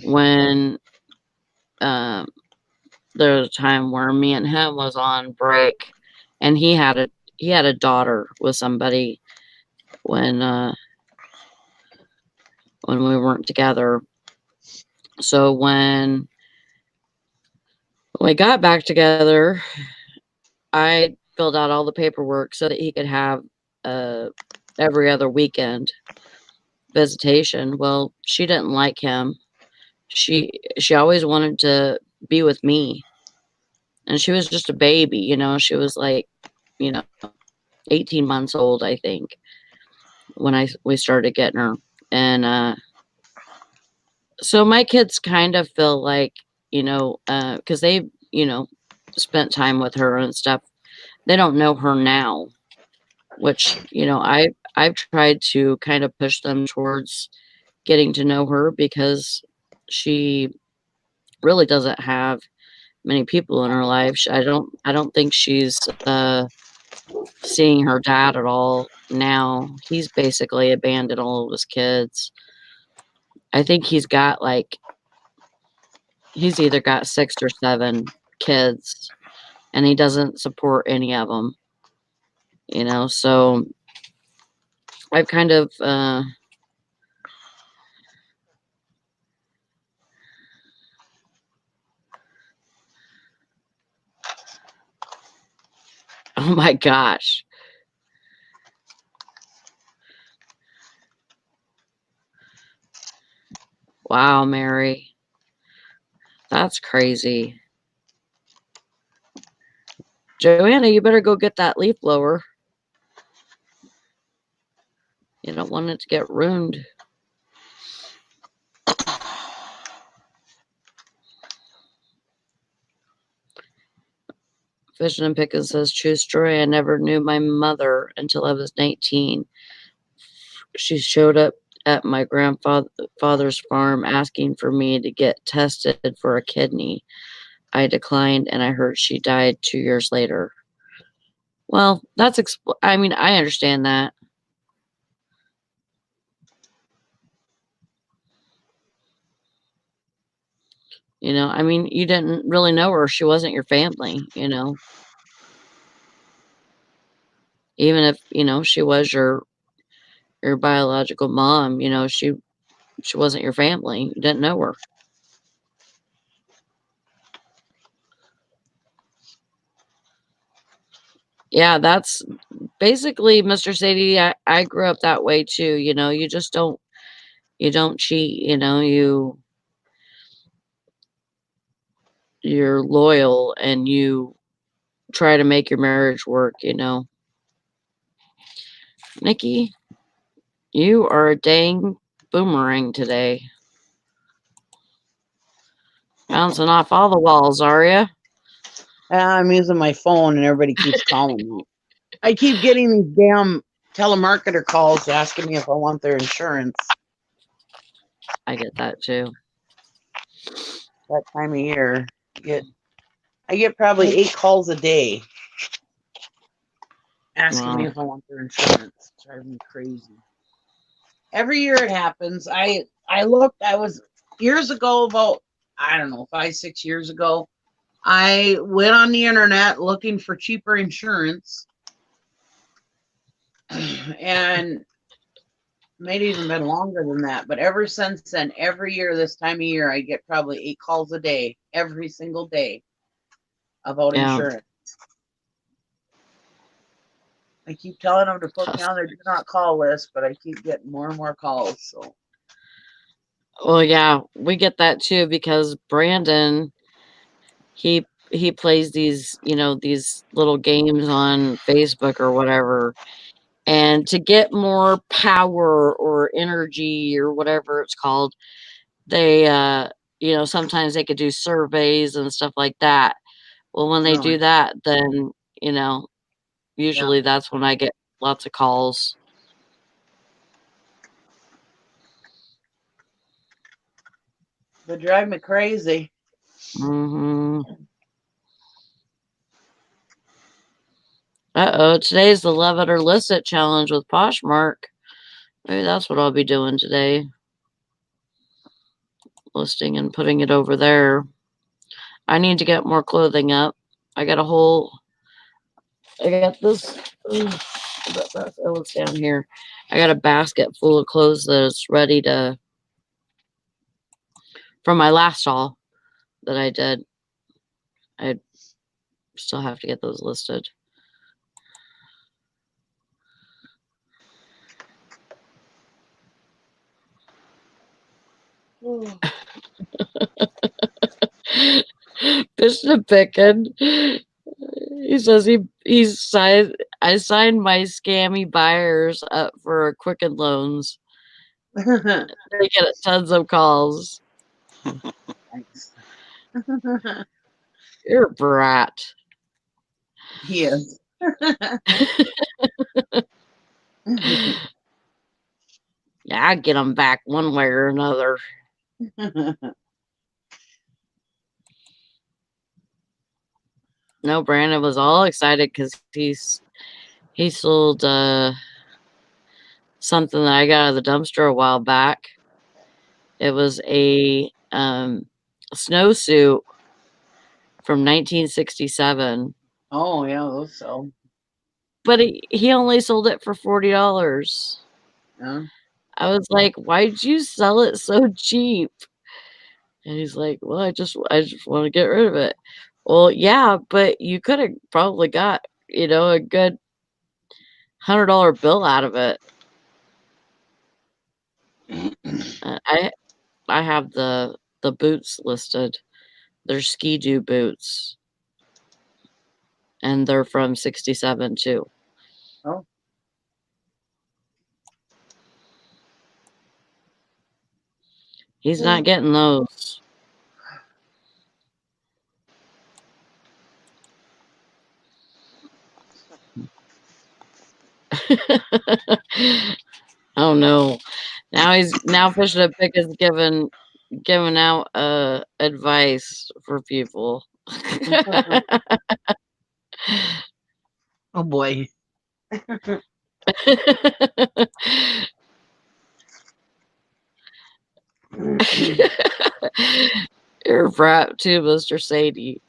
when there was a time where me and him was on break, and he had a daughter with somebody when we weren't together. So when we got back together, I filled out all the paperwork so that he could have every other weekend visitation. Well, she didn't like him. She always wanted to be with me. And she was just a baby, you know. She was like, 18 months old, I think, when we started getting her. And so my kids kind of feel like, because they, spent time with her and stuff. they don't know her now, which, I've tried to kind of push them towards getting to know her because she really doesn't have many people in her life. I don't think she's seeing her dad at all now. He's basically abandoned all of his kids. I think he's either got 6 or 7 kids, and he doesn't support any of them. So I've kind of oh my gosh. Wow, Mary. That's crazy. Joanna, you better go get that leaf blower. You don't want it to get ruined. Fishing and Pickin says, true story. I never knew my mother until I was 19. She showed up at my grandfather's farm asking for me to get tested for a kidney. I declined, and I heard she died 2 years later. Well, I understand that. You didn't really know her. She wasn't your family, Even if, she was your biological mom, she wasn't your family. You didn't know her. Yeah, that's basically, Mr. Sadie, I grew up that way too. You just don't cheat, you're loyal and you try to make your marriage work, Nikki, you are a dang boomerang today. Bouncing off all the walls, are you? I'm using my phone and everybody keeps calling me. I keep getting these damn telemarketer calls asking me if I want their insurance. I get that too. That time of year. I get probably 8 calls a day asking me if I want their insurance. It's driving me crazy. Every year it happens. I was years ago, about, I don't know, 5, 6 years ago, I went on the internet looking for cheaper insurance. And might even been longer than that, but ever since then, every year this time of year, I get probably 8 calls a day, every single day, about insurance. I keep telling them to put me on their do not call list, but I keep getting more and more calls. So, well, yeah, we get that too because Brandon, he plays these these little games on Facebook or whatever. And to get more power or energy or whatever it's called, they, sometimes they could do surveys and stuff like that. Well, when they do that, then, usually that's when I get lots of calls. They drive me crazy. Mm-hmm. Uh-oh, today's the Love It or List It challenge with Poshmark. Maybe that's what I'll be doing today. Listing and putting it over there. I need to get more clothing up. I got this. What's down here? I got a basket full of clothes that's ready from my last haul that I did. I still have to get those listed. Fishing and Pickin. He says I signed my scammy buyers up for Quicken Loans. They get tons of calls. You're a brat. He is. Yeah, I get them back one way or another. No, Brandon was all excited because he sold something that I got out of the dumpster a while back. It was a snowsuit from 1967, Oh yeah, those sell. but he only sold it for $40. Yeah. I was like, "Why'd you sell it so cheap?" And he's like, "Well, I just want to get rid of it." Well, yeah, but you could have probably got, a good $100 bill out of it. I have the boots listed. They're Ski-Doo boots, and they're from 67 too. Oh. He's not getting those. Oh no. Now Fish and a Pick is giving out advice for people. Oh boy. You're a brat too, Mr. Sadie.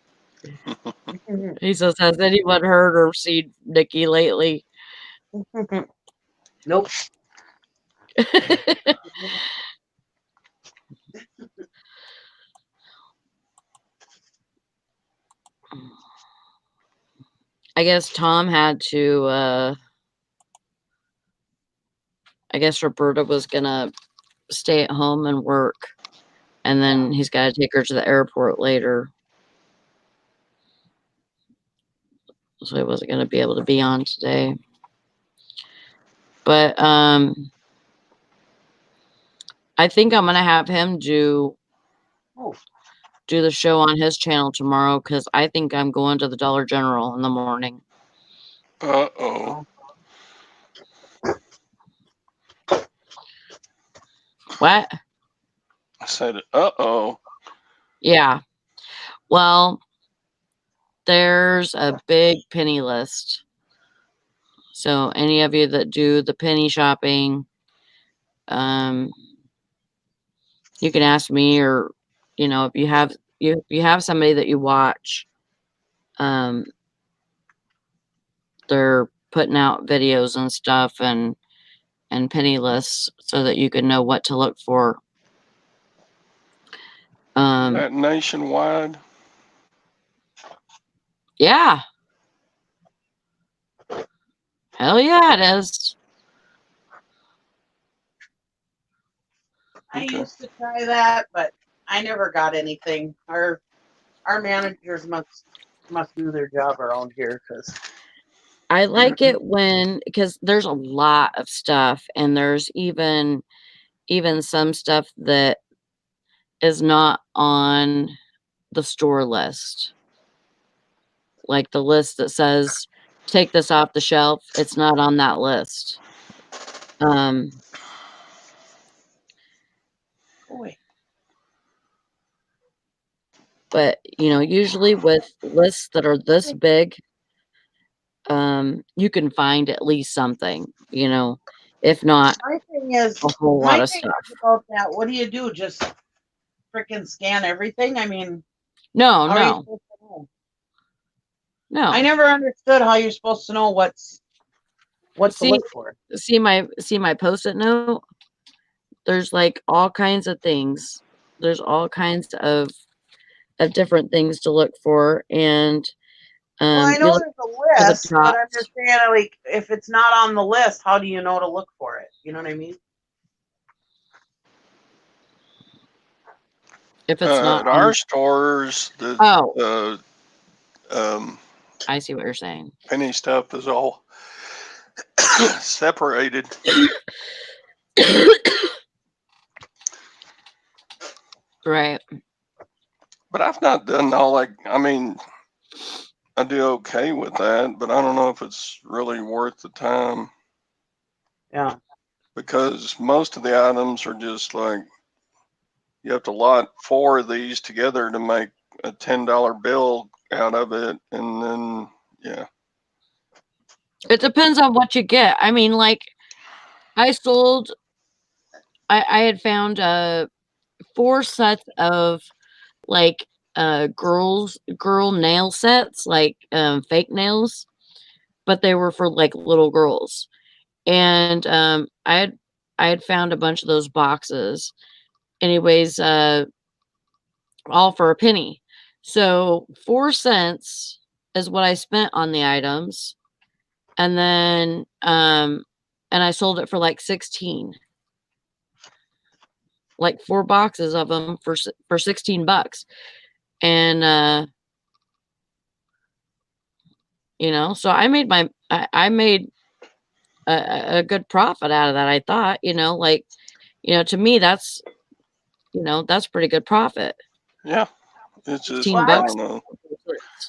He says, "Has anyone heard or seen Nikki lately?" Nope. I guess Tom had to I guess Roberta was gonna stay at home and work, and then he's got to take her to the airport later, so he wasn't going to be able to be on today. But I think I'm going to have him do the show on his channel tomorrow, because I think I'm going to the Dollar General in the morning. Uh-oh. What? I said, uh-oh. Yeah. Well, there's a big penny list. So any of you that do the penny shopping, you can ask me, or if you have somebody that you watch, they're putting out videos and stuff and penny lists so that you can know what to look for. That nationwide? Yeah. Hell yeah, it is. I Okay. used to try that, but I never got anything. Our managers must do their job around here, because I like it because there's a lot of stuff, and there's even some stuff that is not on the store list. Like the list that says, take this off the shelf, it's not on that list. But usually with lists that are this big, you can find at least something, if not my thing is a whole lot of stuff. About that, what do you do? Just freaking scan everything? I mean, No. how are you supposed to know? No. I never understood how you're supposed to know what to look for. See my post-it note? There's like all kinds of things. There's all kinds of different things to look for, and well, I know there's a list, but I'm just saying, like, if it's not on the list, how do you know to look for it? You know what I mean? If it's not at our stores, I see what you're saying. Penny stuff is all separated. Right. But I've not done all like, I mean, I do okay with that, but I don't know if it's really worth the time Yeah. because most of the items are just like you have to lot 4 of these together to make a $10 bill out of it, and then yeah. It depends on what you get. I mean, like I had found 4 sets of like girl nail sets, like fake nails, but they were for like little girls. And I had found a bunch of those boxes. Anyways, all for a penny. So 4 cents is what I spent on the items. And then and I sold it for like 16. Like 4 boxes of them for $16. And you know, so I made I made a good profit out of that. I thought, you know, like, you know, to me that's, you know, that's pretty good profit. Yeah. It's just, 16 I bucks. don't know.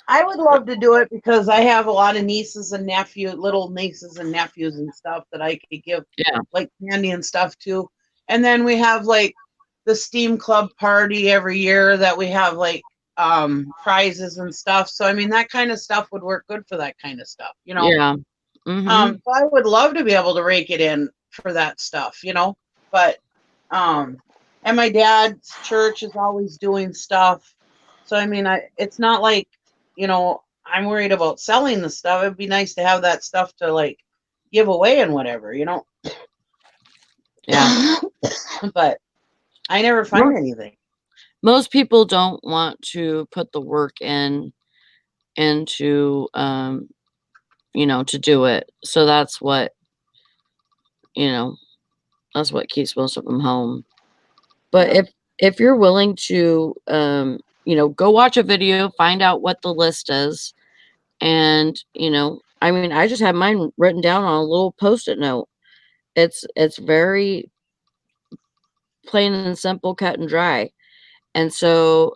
I would love to do it because I have a lot of nieces and nephews, little nieces and nephews and stuff that I could give Yeah. like candy and stuff to. And then we have like the Steam Club party every year that we have like prizes and stuff. So I mean that kind of stuff would work good for that kind of stuff, you know. Yeah. Mm-hmm. So I would love to be able to rake it in for that stuff, you know. But and my dad's church is always doing stuff. So I mean it's not like, you know, I'm worried about selling the stuff. It'd be nice to have that stuff to like give away and whatever, you know. Yeah. But I never find anything. Most people don't want to put the work into you know, to do it. So that's what, you know, that's what keeps most of them home. But Yeah. if you're willing to you know, go watch a video, find out what the list is, and, you know, I mean, I just have mine written down on a little post-it note. It's very plain and simple, cut and dry. And so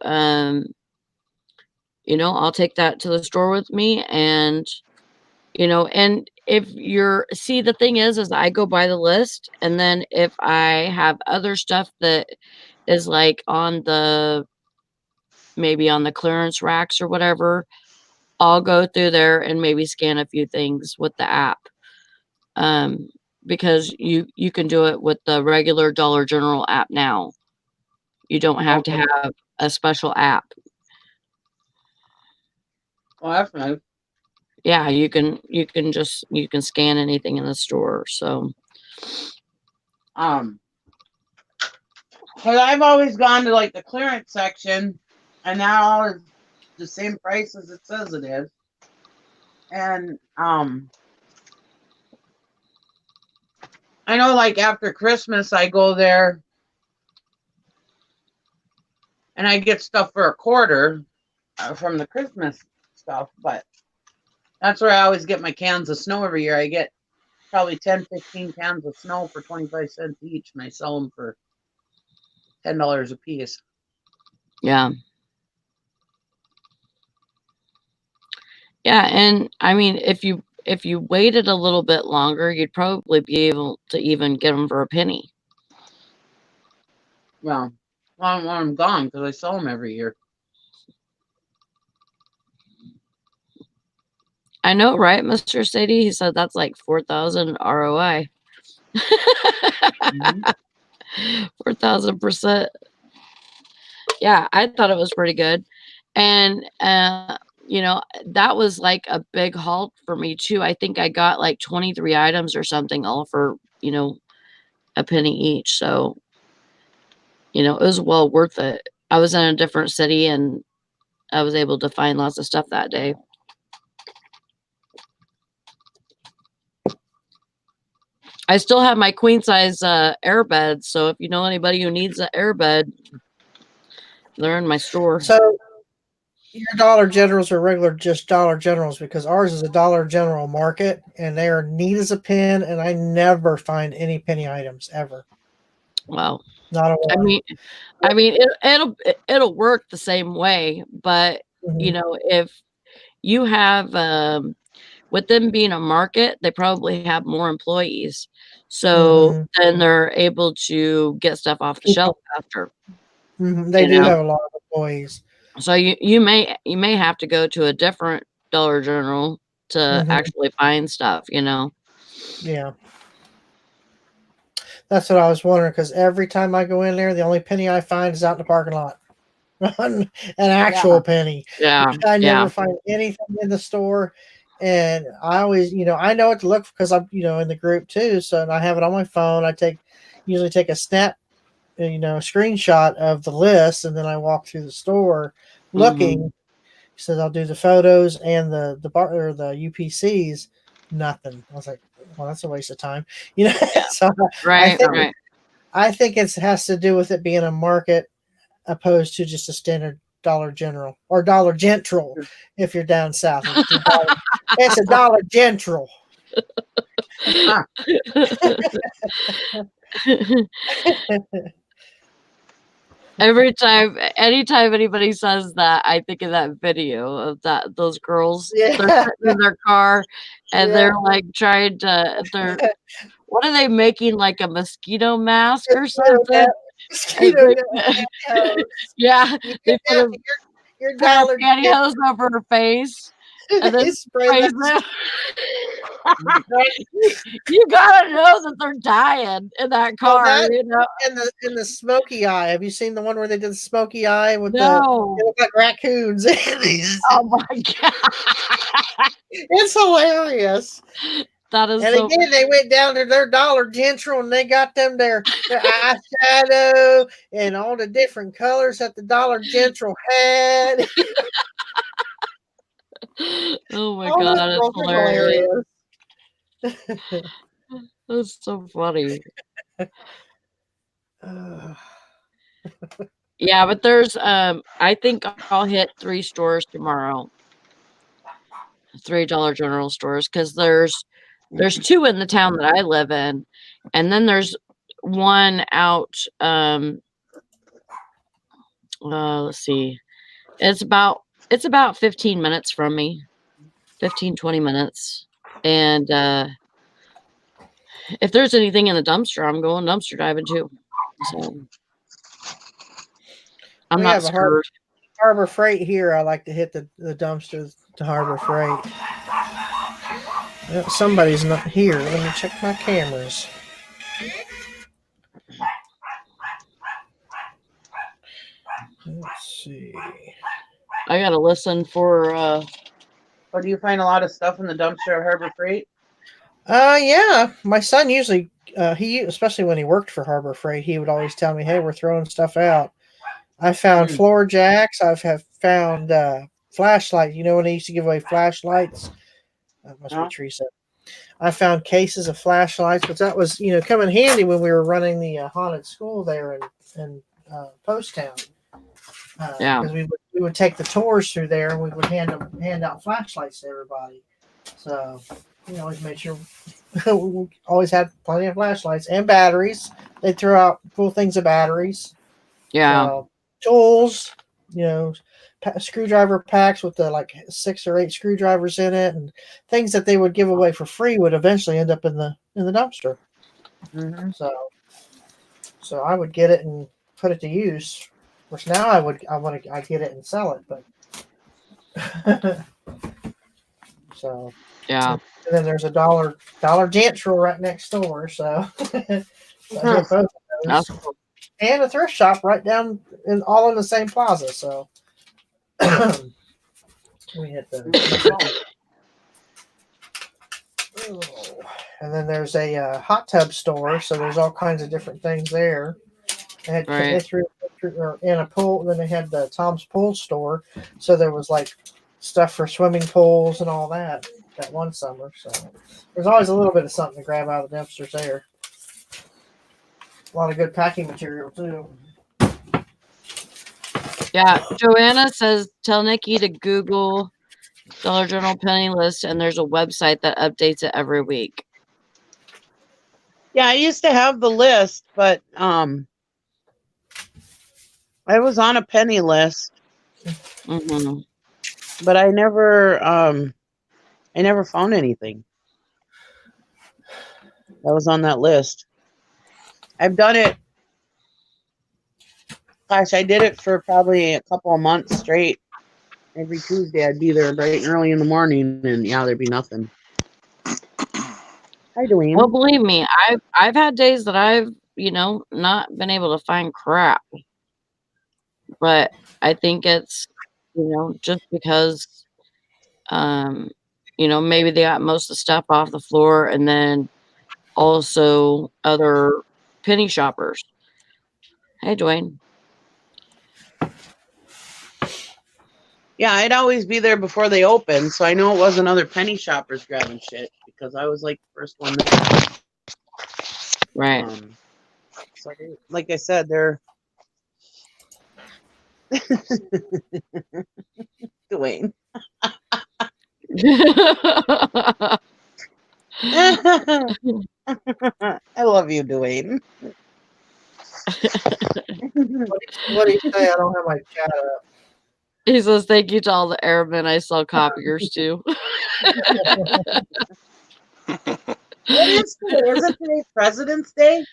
you know, I'll take that to the store with me. And, you know, and if you're, see, the thing is I go by the list. And then if I have other stuff that is like on the, maybe on the clearance racks or whatever, I'll go through there and maybe scan a few things with the app. Because you can do it with the regular Dollar General app now. You don't have to Okay. have a special app. Well, that's nice. Yeah, you can scan anything in the store. So Because I've always gone to like the clearance section, and now it's the same price as it says it is. And I know like after Christmas I go there and I get stuff for a quarter from the Christmas stuff, but that's where I always get my cans of snow every year. I get probably 10, 15 cans of snow for 25 cents each, and I sell them for $10 a piece. yeah. Yeah, and I mean, if you waited a little bit longer, you'd probably be able to even get them for a penny. Well, when I'm gone, because I sell them every year. I know, right, Mr. Sadie? He said that's like 4,000 ROI. Mhm. 4,000%. Yeah, I thought it was pretty good. And you know, that was like a big haul for me too. I think I got like 23 items or something, all for, you know, a penny each. So, you know, it was well worth it. I was in a different city and I was able to find lots of stuff that day. I still have my queen size air bed. So if you know anybody who needs an air bed, they're in my store. So your Dollar Generals are regular just Dollar Generals, because ours is a Dollar General market and they are neat as a pin, and I never find any penny items ever. Wow. Not a one. I mean, it'll work the same way, but Mhm. you know, you have with them being a market, they probably have more employees. So then they're able to get stuff off the shelf faster. They do have a lot of employees. So you may have to go to a different Dollar General to actually find stuff, Yeah. That's what I was wondering, because every time I go in there, the only penny I find is out in the parking lot. An actual penny. Yeah. I never find anything in the store. And I always, I know what to look for because I'm, in the group too. So I have it on my phone. I usually take a snap, screenshot of the list, and then I walk through the store looking. So I'll do the photos and the bar or the UPCs. Nothing. I was like, well, that's a waste of time. So Right. I think it has to do with it being a market opposed to just a standard Dollar General or Dollar Gentral if you're down south. It's a Dollar Gentral. Anytime anybody says that, I think of that video of those girls Yeah. they're sitting in their car and they're like trying to what are they making, like a mosquito mask or something? Yeah, they put your pair of Dollar pantyhose over her face and then sprays them. You gotta know that they're dying in that car, And the smoky eye. Have you seen the one where they did the smoky eye with they look like raccoons? Oh my god. It's hilarious. That is and again, they went down to their Dollar General and they got them their eyeshadow and all the different colors that the Dollar General had. Oh my god, it's hilarious. That's so funny. Yeah, but there's I think I'll hit 3 stores tomorrow. 3 Dollar General stores, because there's 2 in the town that I live in, and then there's one out let's see. It's about 15 minutes from me. 15-20 minutes. And if there's anything in the dumpster, I'm going dumpster diving too. So I'm not scared. Harbor Freight here. I like to hit the dumpster to Harbor Freight. Well, somebody's not here. Let me check my cameras. Let's see. I gotta listen for Or do you find a lot of stuff in the dumpster at Harbor Freight? Yeah. My son usually especially when he worked for Harbor Freight, he would always tell me, "Hey, we're throwing stuff out." I found floor jacks. I've found flashlights. When they used to give away flashlights? That must be Teresa. I found cases of flashlights, but that was, come in handy when we were running the haunted school there in Post Town. Because we would take the tours through there and we would hand out flashlights to everybody. So we always made sure we always had plenty of flashlights and batteries. They throw out full things of batteries. Yeah. So, tools, screwdriver packs with the 6 or 8 screwdrivers in it, and things that they would give away for free would eventually end up in the dumpster. So I would get it and put it to use. Of course, now I get it and sell it, but so yeah. And then there's a Dollar General right next door, so both of those. And a thrift shop right down all in the same plaza. So we hit those. And then there's a hot tub store, so there's all kinds of different things there. They had in a pool. And then they had the Tom's Pool store, so there was stuff for swimming pools and all that one summer. So there's always a little bit of something to grab out of the dumpsters there. A lot of good packing material too. Yeah, Joanna says, tell Nikki to Google Dollar General penny list, and there's a website that updates it every week. Yeah, I used to have the list, but I was on a penny list. but I never found anything that was on that list. I've done it. Gosh, I did it for probably a couple of months straight. Every Tuesday, I'd be there bright and early in the morning, and yeah, there'd be nothing. Hi, Dwayne. Well, believe me, I've had days that I've, not been able to find crap. But I think it's, just because, maybe they got most of the stuff off the floor, and then also other penny shoppers. Hey, Dwayne. Yeah, I'd always be there before they opened, so I know it wasn't other penny shoppers grabbing shit because I was like the first one there. Right. So like I said, they're Dwayne. I love you, Dwayne. What do you say? I don't have my chat up. He says, thank you to all the airmen I sell copiers to. What is today? Is it today President's Day?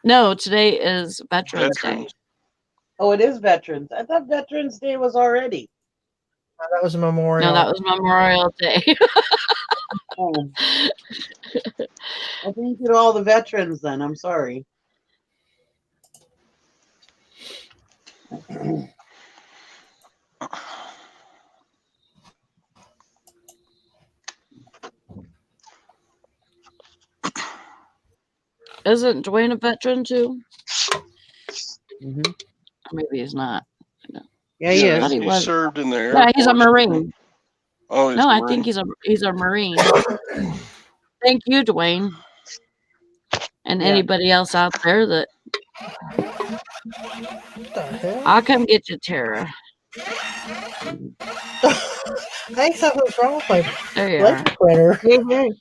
No, today is Veterans Day. Oh, it is Veterans. I thought Veterans Day was already. Oh, that was a Memorial. No, that was Memorial Day. Oh. I thank you to all the veterans then. I'm sorry. Isn't Dwayne a veteran too? Mm-hmm. Or maybe he's not. No. Yeah, he I thought is. he was. served in the Air Yeah, he's a Force. Marine. Oh, he's No, a I Marine. think he's a Marine. Thank you, Dwayne. And anybody else out there that What the hell? I'll come get you, Tara. Thanks, something's wrong with my There you laser are. printer. Hey, hey.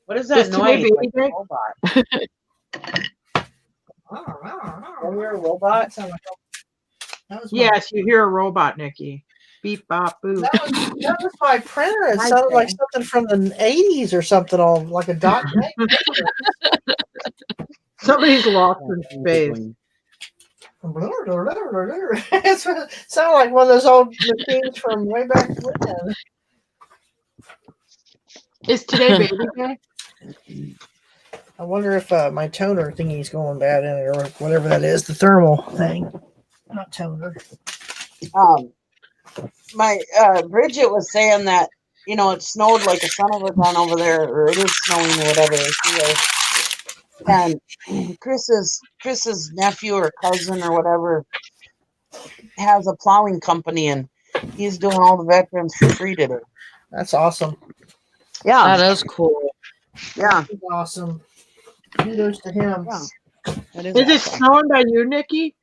What is that Is today noise? baby Like a day? robot? Are you a robot? That was my, Yes, you hear a robot, Nikki. Beep, bop, boo. that was my printer. It Hi, sounded like Sam. something from the 80s or something, all like a dot. Somebody's lost in space. It sounded like one of those old machines from way back when. Is today baby day? I wonder if my toner thingy's going bad in it or whatever that is, the thermal thing. Not toner. My Bridget was saying that it snowed like a son of a gun over there, or it is snowing or whatever. And Chris's nephew or cousin or whatever has a plowing company, and he's doing all the veterans for free today. That's awesome. Yeah, That is cool. yeah. That's awesome. Kudos to him. Yeah. That Is it awesome. snowing by you, Nikki?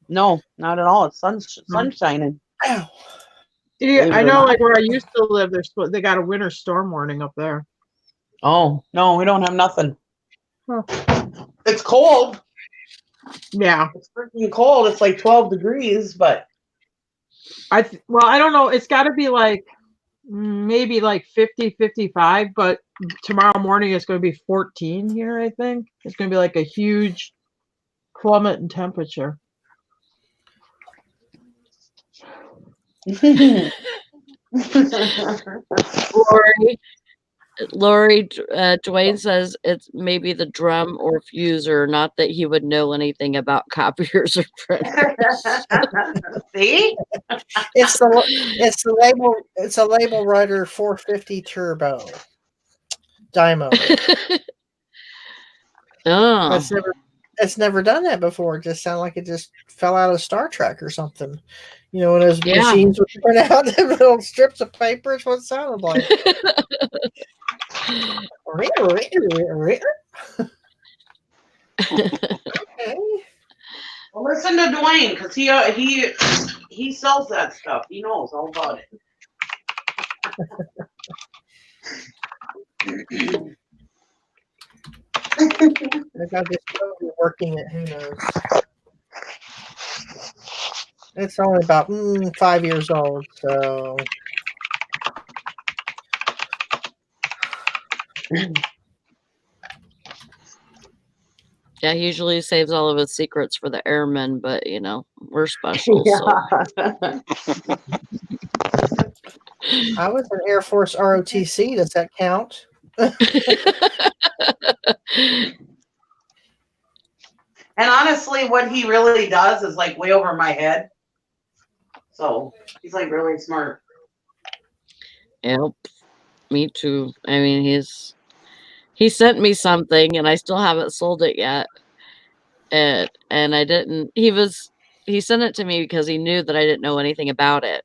No, not at all. It's sun shining. Ow. Yeah, Believe it I or know, not. like where I used to live, they got a winter storm warning up there. Oh no, we don't have nothing. Huh. It's cold. Yeah. It's freaking cold. It's like 12 degrees, but I don't know. It's got to be like maybe like 50, 55, but tomorrow morning it's going to be 14 here, I think. It's going to be like a huge plummet in temperature. Lori, Dwayne says it's maybe the drum or fuser, not that he would know anything about copiers or printers. See? It's a label writer 450 turbo dymo. Oh, It's never done that before. It just sounded like it just fell out of Star Trek or something. When those machines would print out the little strips of paper, it's what it sounded like. Okay. Well, listen to Dwayne, because he sells that stuff. He knows all about it. If I just working it, who knows? It's only about 5 years old, so Yeah, he usually saves all of his secrets for the airmen, but you know, we're special. So. I was an Air Force ROTC. Does that count? And honestly, what he really does is like way over my head. So he's like really smart. Yep, me too. I mean, he sent me something, and I still haven't sold it yet. And I didn't. He sent it to me because he knew that I didn't know anything about it,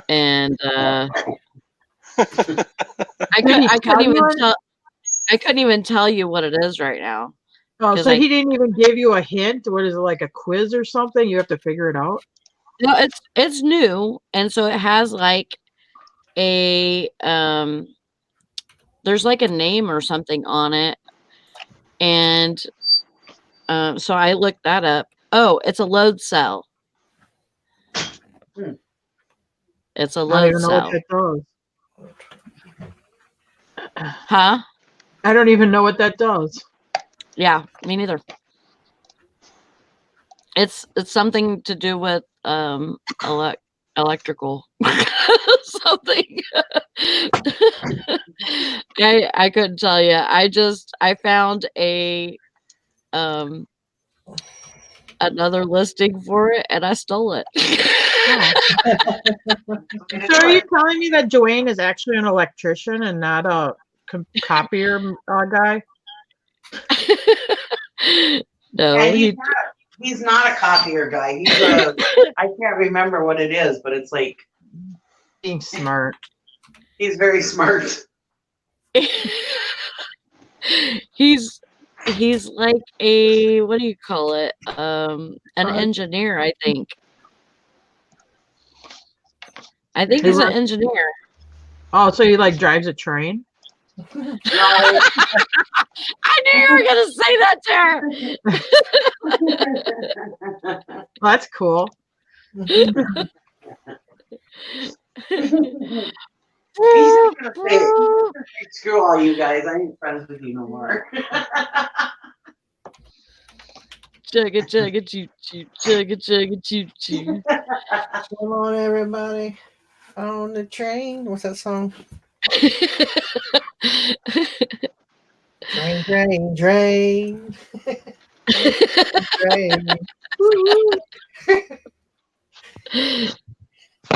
and I couldn't even tell you what it is right now. Oh, so he didn't even give you a hint? What is it, like a quiz or something? You have to figure it out? No, it's new, and so it has like a there's like a name or something on it, and so I looked that up. Oh, it's a load cell. It's a load cell. I don't even know what that does. Huh? I don't even know what that does. Yeah, me neither. It's something to do with electrical something. I couldn't tell you. I found a another listing for it, and I stole it. So are you telling me that Joanne is actually an electrician and not a copier guy? No, Yeah, he's not a copier guy. He's a I can't remember what it is, but it's like being smart. He's very smart. He's like a, what do you call it? An engineer, I think. I think he's an engineer. Oh, so he like drives a train? No. I knew you were gonna say that, Tara. Well, that's cool. Screw all you guys. I ain't friends with you no more. Chugga chugga choo choo, chugga chugga choo choo. Come on, everybody, on the train. What's that song? Train, train, train. Train.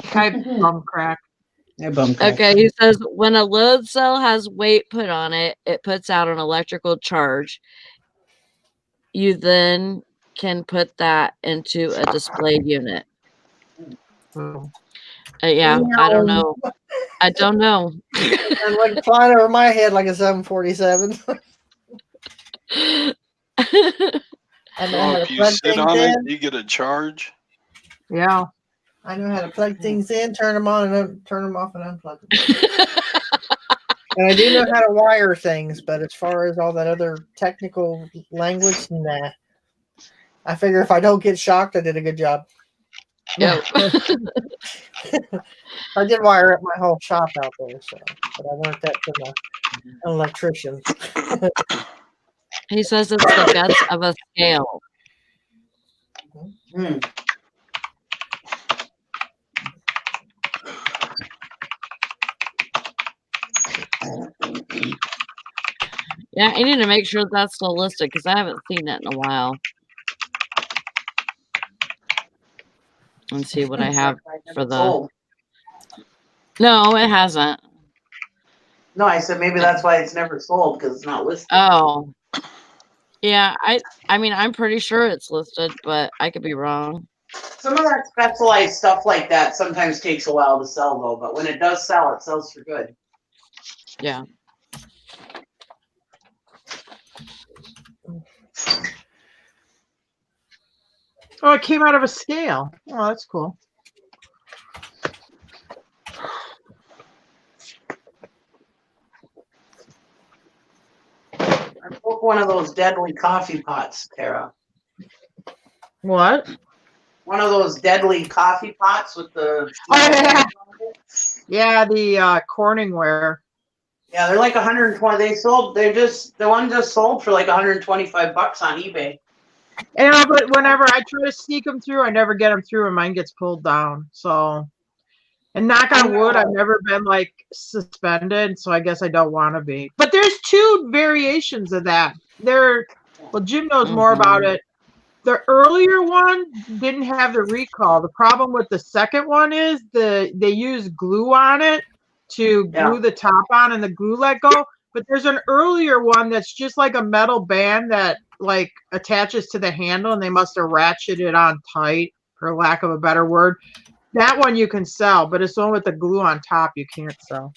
Hi, bum crack. Okay, he says when a load cell has weight put on it, it puts out an electrical charge. You then can put that into a display unit. Yeah, I don't know. I don't know. And like flying over my head like a 747. I know how to if you plug sit things on it, in. you get a charge. Yeah. I know how to plug things in, turn them on, and turn them off, and unplug them. And I do know how to wire things, but as far as all that other technical language, nah. I figure if I don't get shocked, I did a good job. Yep. I did wire up my whole shop out there, so but I learned that from an electrician. He says it's the guts of a scale. Yeah, I need to make sure that's still listed because I haven't seen that in a while. Let's see what I have for the. No, it hasn't. No, I said maybe that's why it's never sold because it's not listed. Oh, yeah. I mean, I'm pretty sure it's listed, but I could be wrong. Some of that specialized stuff like that sometimes takes a while to sell, though. But when it does sell, it sells for good. Yeah. Oh, it came out of a scale. Oh, that's cool. I broke one of those deadly coffee pots, Tara. What? one of those deadly coffee pots with the. Oh, yeah. Yeah, the Corningware. Yeah, they're like 120. The one just sold for like $125 on eBay. And but whenever I try to sneak them through, I never get them through, and mine gets pulled down. So, and knock on wood, I've never been like suspended, so I guess I don't want to be. But there's two variations of that. Well, Jim knows more about it. The earlier one didn't have the recall. The problem with the second one is they use glue on it to glue the top on, and the glue let go. But there's an earlier one that's just like a metal band that like attaches to the handle, and they must have ratcheted it on tight, for lack of a better word. That one you can sell, but it's the one with the glue on top you can't sell.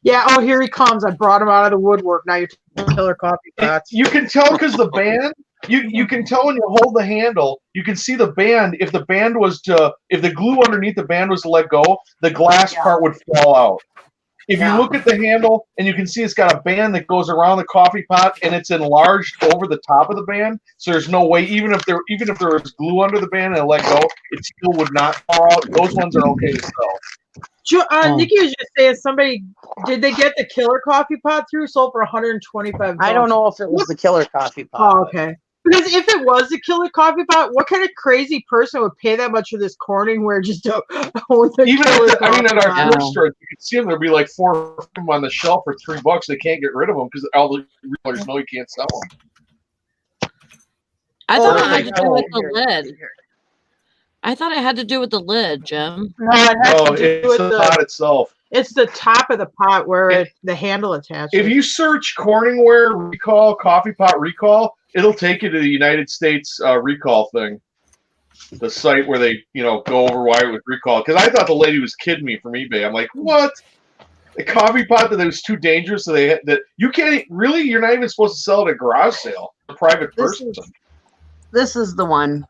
Yeah. Oh, here he comes. I brought him out of the woodwork. Now you're killer coffee pots. You can tell because the band. You can tell when you hold the handle. You can see the band. If the glue underneath the band was to let go, the glass part would fall out. If you look at the handle and you can see it's got a band that goes around the coffee pot and it's enlarged over the top of the band, so there's no way even if there was glue under the band and it let go, it still would not fall out. Those ones are okay to sell. Nikki was just saying, did they get the killer coffee pot through? Sold for $125. I don't know if it was the killer coffee pot. Oh, okay. Because if it was the killer coffee pot, what kind of crazy person would pay that much for this Corningware just to own the Even at our pot? thrift store, you can see them. There'll be like 4 of them on the shelf for $3. They can't get rid of them because all the retailers know you can't sell them. I thought it had to do with the lid. I thought it had to do with the lid, Jim. No, it has to do it's with the pot itself. It's the top of the pot where the handle attaches. If you search Corningware recall, coffee pot recall, it'll take you to the United States recall thing. The site where they, go over why it was recalled. Because I thought the lady was kidding me from eBay. I'm like, what? A coffee pot that was too dangerous, so you can't really. You're not even supposed to sell it at a garage sale. A private person. This is the one.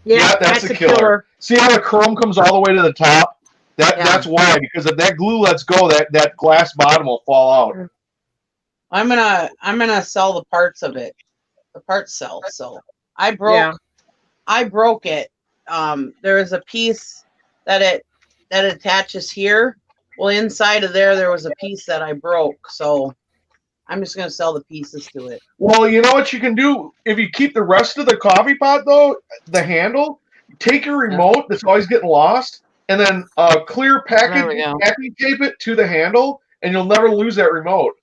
Yeah, that's a killer. See how the chrome comes all the way to the top? That's why, because if that glue lets go, that glass bottom will fall out. I'm gonna sell the parts of it. The parts sell. So I broke it. There is a piece that attaches here. Well, inside of there was a piece that I broke. So I'm just gonna sell the pieces to it. Well, you know what you can do if you keep the rest of the coffee pot though, the handle. Take your remote that's always getting lost, and then clear packing tape it to the handle, and you'll never lose that remote.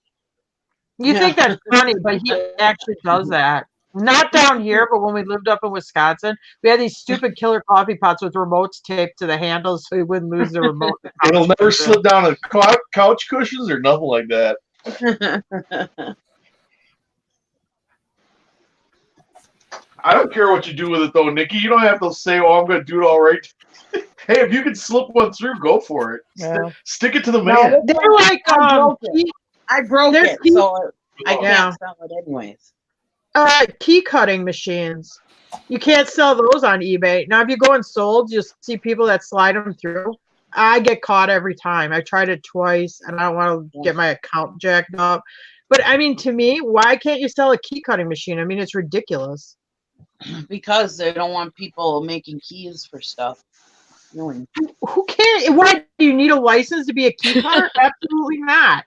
You think that's funny, but he actually does that. Not down here, but when we lived up in Wisconsin, we had these stupid killer coffee pots with remotes taped to the handles so we wouldn't lose the remote. It'll never slip down the couch cushions or nothing like that. I don't care what you do with it, though, Nikki. You don't have to say, "Oh, I'm going to do it all right." Hey, if you can slip one through, go for it. Yeah. Stick it to the man. No, they're like I broke it, so I can't sell it anyways. Key cutting machines. You can't sell those on eBay. Now, if you go in sold, you'll see people that slide them through. I get caught every time. I tried it twice, and I don't want to get my account jacked up. But, I mean, to me, why can't you sell a key cutting machine? I mean, it's ridiculous. Because they don't want people making keys for stuff. Who cares? Why do you need a license to be a key cutter? Absolutely not.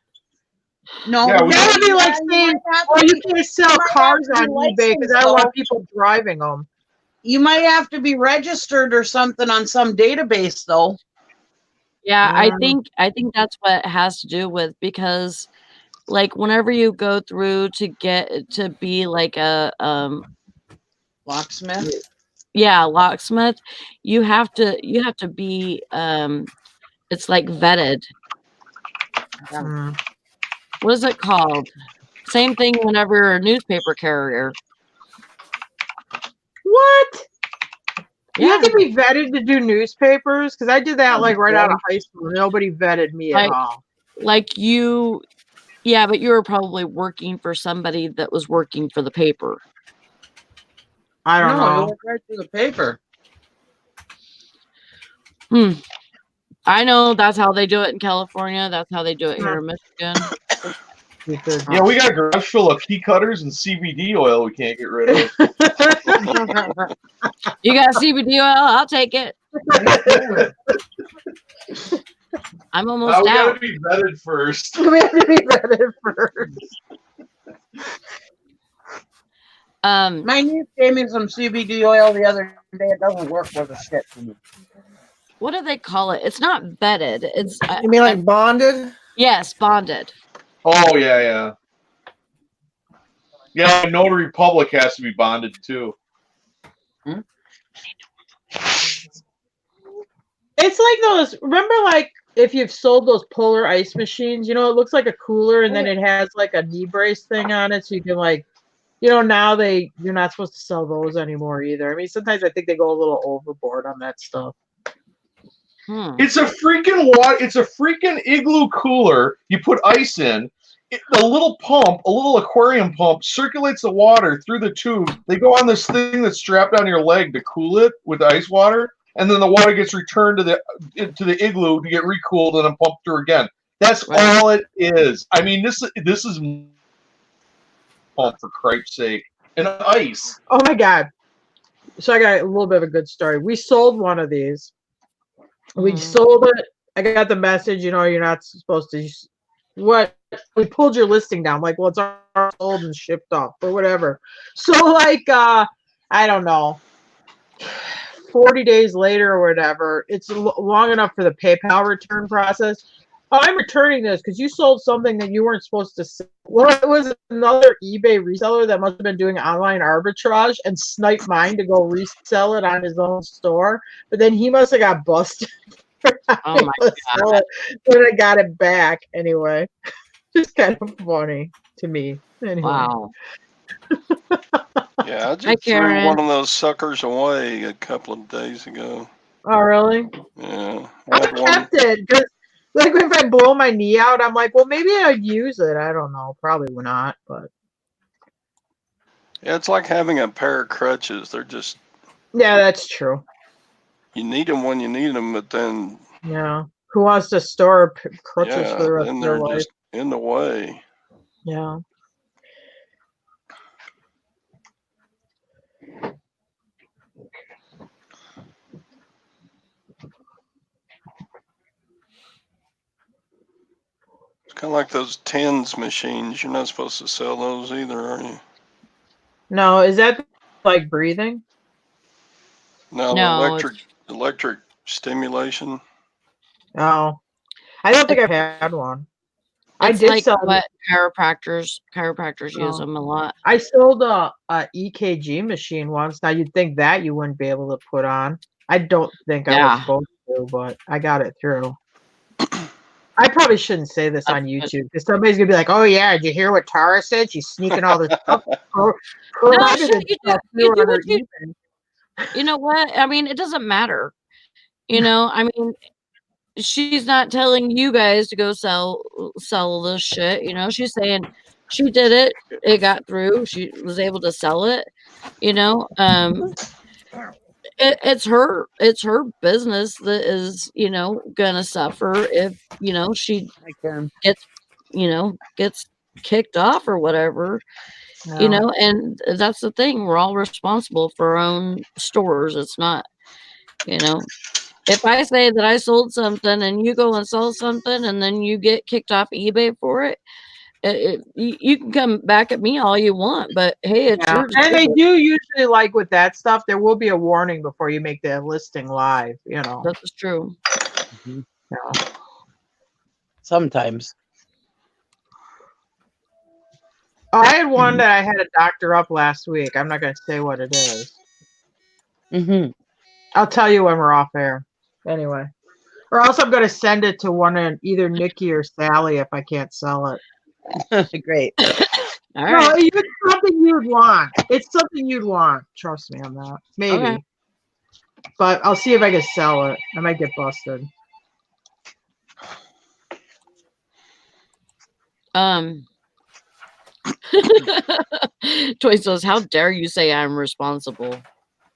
No, that would be like saying, "Oh, you can't sell cars on eBay because I don't want people driving them." You might have to be registered or something on some database, though. Yeah, I think that's what it has to do with, because, like, whenever you go through to get to be like a locksmith. Yeah, locksmith. You have to be it's like vetted. What is it called? Same thing whenever you're a newspaper carrier. What? You have to be vetted to do newspapers? Because I did that like right out of high school. Nobody vetted me at all. Like you, yeah, but you were probably working for somebody that was working for the paper. I don't know. You went right through the paper. I know that's how they do it in California. That's how they do it here in Michigan. Yeah, we got a garage full of key cutters and CBD oil we can't get rid of. You got CBD oil? I'll take it. I'm almost We out. gotta be vetted first. We have to be vetted first. My niece gave me some CBD oil the other day. It doesn't work worth a shit for me. What do they call it? It's not vetted. It's You mean like bonded? yes, bonded. Oh yeah. Yeah, Notary Public has to be bonded too. It's like those. Remember, like if you've sold those Polar ice machines, it looks like a cooler, and then it has like a knee brace thing on it, so you can like, now you're not supposed to sell those anymore either. I mean, sometimes I think they go a little overboard on that stuff. It's a freaking igloo cooler. You put ice in. A little pump, a little aquarium pump, circulates the water through the tube. They go on this thing that's strapped on your leg to cool it with the ice water, and then the water gets returned to the igloo to get recooled and then pumped through again. That's all it is. I mean, this is pump for Christ's sake, and ice. Oh my God! So I got a little bit of a good story. We sold one of these. We sold it. I got the message. You're not supposed to. What? We pulled your listing down. Like, well, it's already sold and shipped off or whatever. So like, I don't know, 40 days later or whatever, it's long enough for the PayPal return process. Oh, I'm returning this because you sold something that you weren't supposed to sell. Well, it was another eBay reseller that must have been doing online arbitrage and sniped mine to go resell it on his own store. But then he must have got busted. Oh my God. When I got it back anyway. Just kind of funny to me. Anyway. Wow. Yeah, I just threw one of those suckers away a couple of days ago. Oh, really? Yeah. I kept it because, like, if I blow my knee out, I'm like, well, maybe I'd use it. I don't know. Probably would not, but. Yeah, it's like having a pair of crutches. They're just. Yeah, that's true. You need them when you need them, but then. Yeah. Who wants to store crutches for the rest of their life? Just in the way. Yeah. It's kind of like those tens machines. You're not supposed to sell those either, are you? No, is that like breathing? No, the electric stimulation. Oh, I don't think I've had one. I It's did like sell what chiropractors use them a lot. I sold a EKG machine once. Now you'd think that you wouldn't be able to put on. I don't think I was supposed to, but I got it through. I probably shouldn't say this on YouTube because somebody's gonna be like, "Oh yeah, did you hear what Tara said? She's sneaking all this stuff." You know what? I mean, it doesn't matter. I mean, she's not telling you guys to go sell this shit. She's saying she did it. It got through. She was able to sell it. It's her business that is gonna suffer if she gets kicked off or whatever. And that's the thing, we're all responsible for our own stores. It's not if I say that I sold something and you go and sell something and then you get kicked off eBay for it, you can come back at me all you want, but hey, it's your and they do usually, like with that stuff, there will be a warning before you make the listing live. That's true. Mm-hmm. Yeah. Sometimes. Oh, I had one that I had a doctor up last week. I'm not going to say what it is. Mm-hmm. I'll tell you when we're off air. Anyway. Or else I'm going to send it to either Nikki or Sally if I can't sell it. Great. All right. No, it's something you'd want. It's something you'd want. Trust me on that. Maybe. Okay. But I'll see if I can sell it. I might get busted. Toy says, how dare you say I'm responsible?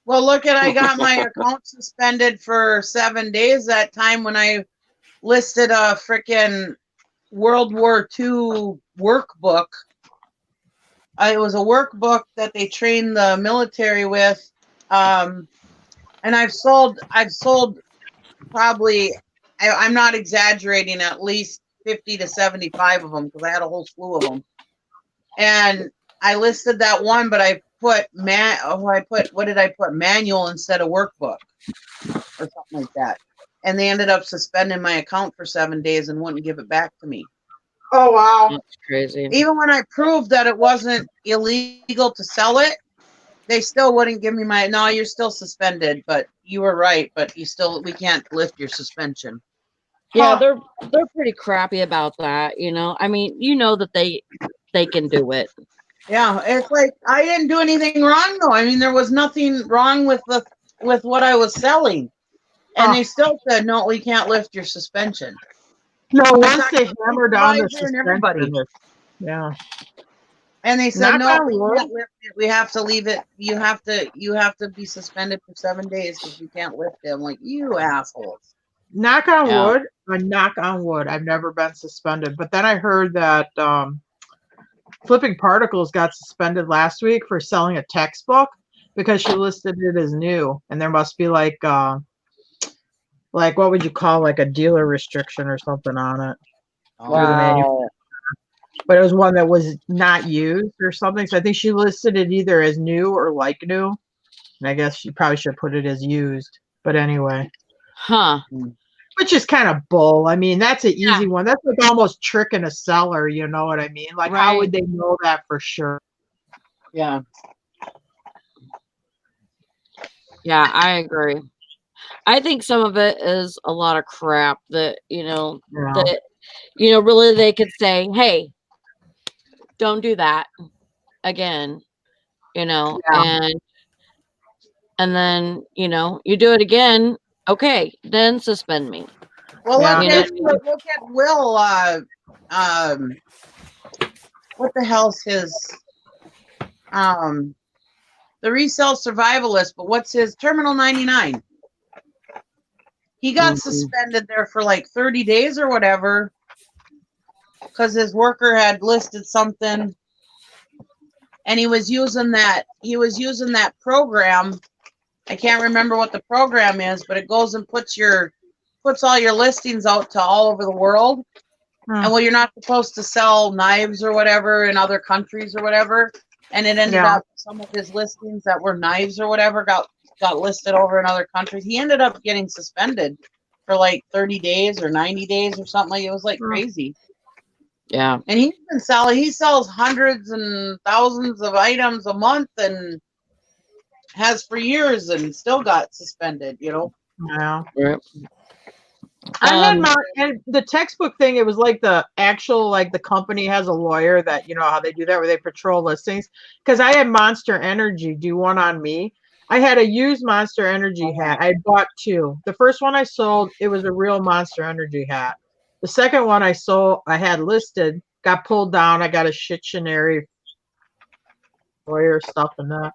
Well, look I got my account suspended for 7 days that time when I listed a freaking World War II workbook. It was a workbook that they trained the military with, and I've sold probably, I'm not exaggerating, at least 50 to 75 of them because I had a whole slew of them. And I listed that one, but I put what did I put? Manual instead of workbook or something like that. And they ended up suspending my account for 7 days and wouldn't give it back to me. Oh wow. That's crazy. Even when I proved that it wasn't illegal to sell it, they still wouldn't give me my, no, you're still suspended, but you were right, but we can't lift your suspension. Yeah, Huh. they're pretty crappy about that, you know. I mean, you know that they can do it. Yeah, it's like I didn't do anything wrong though. I mean, there was nothing wrong with what I was selling. And they still said, no, we can't lift your suspension. No, I once talked they to hammer down the supervisor and everybody. suspension, yeah. And they said, Knock no, on we wood. can't lift it. We have to leave it. You have to be suspended for 7 days because we can't lift it. I'm like, you assholes. Knock on Yeah. wood. I knock on wood. I've never been suspended, but then I heard that Flipping Particles got suspended last week for selling a textbook because she listed it as new, and there must be like what would you call like a dealer restriction or something on it. Or the Wow. but it was one that was not used or something. So I think she listed it either as new or like new. And I guess she probably should put it as used. But anyway, Huh. which is kind of bull. I mean, that's an Yeah. easy one. That's like almost tricking a seller. You know what I mean? Like, how would they know that for sure? Yeah. Yeah, I agree. I think some of it is a lot of crap that, Yeah. really they could say, hey, don't do that again, Yeah. and then, you do it again, okay, then suspend me. Well, Yeah. look at Will. What the hell's his? The resale survivalist, but what's his Terminal 99? He got suspended there for like 30 days or whatever because his worker had listed something, and he was using that program. I can't remember what the program is, but it goes and puts all your listings out to all over the world. And well, you're not supposed to sell knives or whatever in other countries or whatever. And it ended up some of his listings that were knives or whatever got listed over in other countries. He ended up getting suspended for like 30 days or 90 days or something. Like it was like crazy. Yeah. And he's been selling. He sells hundreds and thousands of items a month and has for years and still got suspended. Yeah. Right. I had and the textbook thing. It was like the actual, like the company has a lawyer that, you know how they do that, where they patrol listings. Because I had Monster Energy do one on me. I had a used Monster Energy hat. I bought two. The first one I sold, it was a real Monster Energy hat. The second one I sold, I had listed, got pulled down. I got a shittionary lawyer stuff and that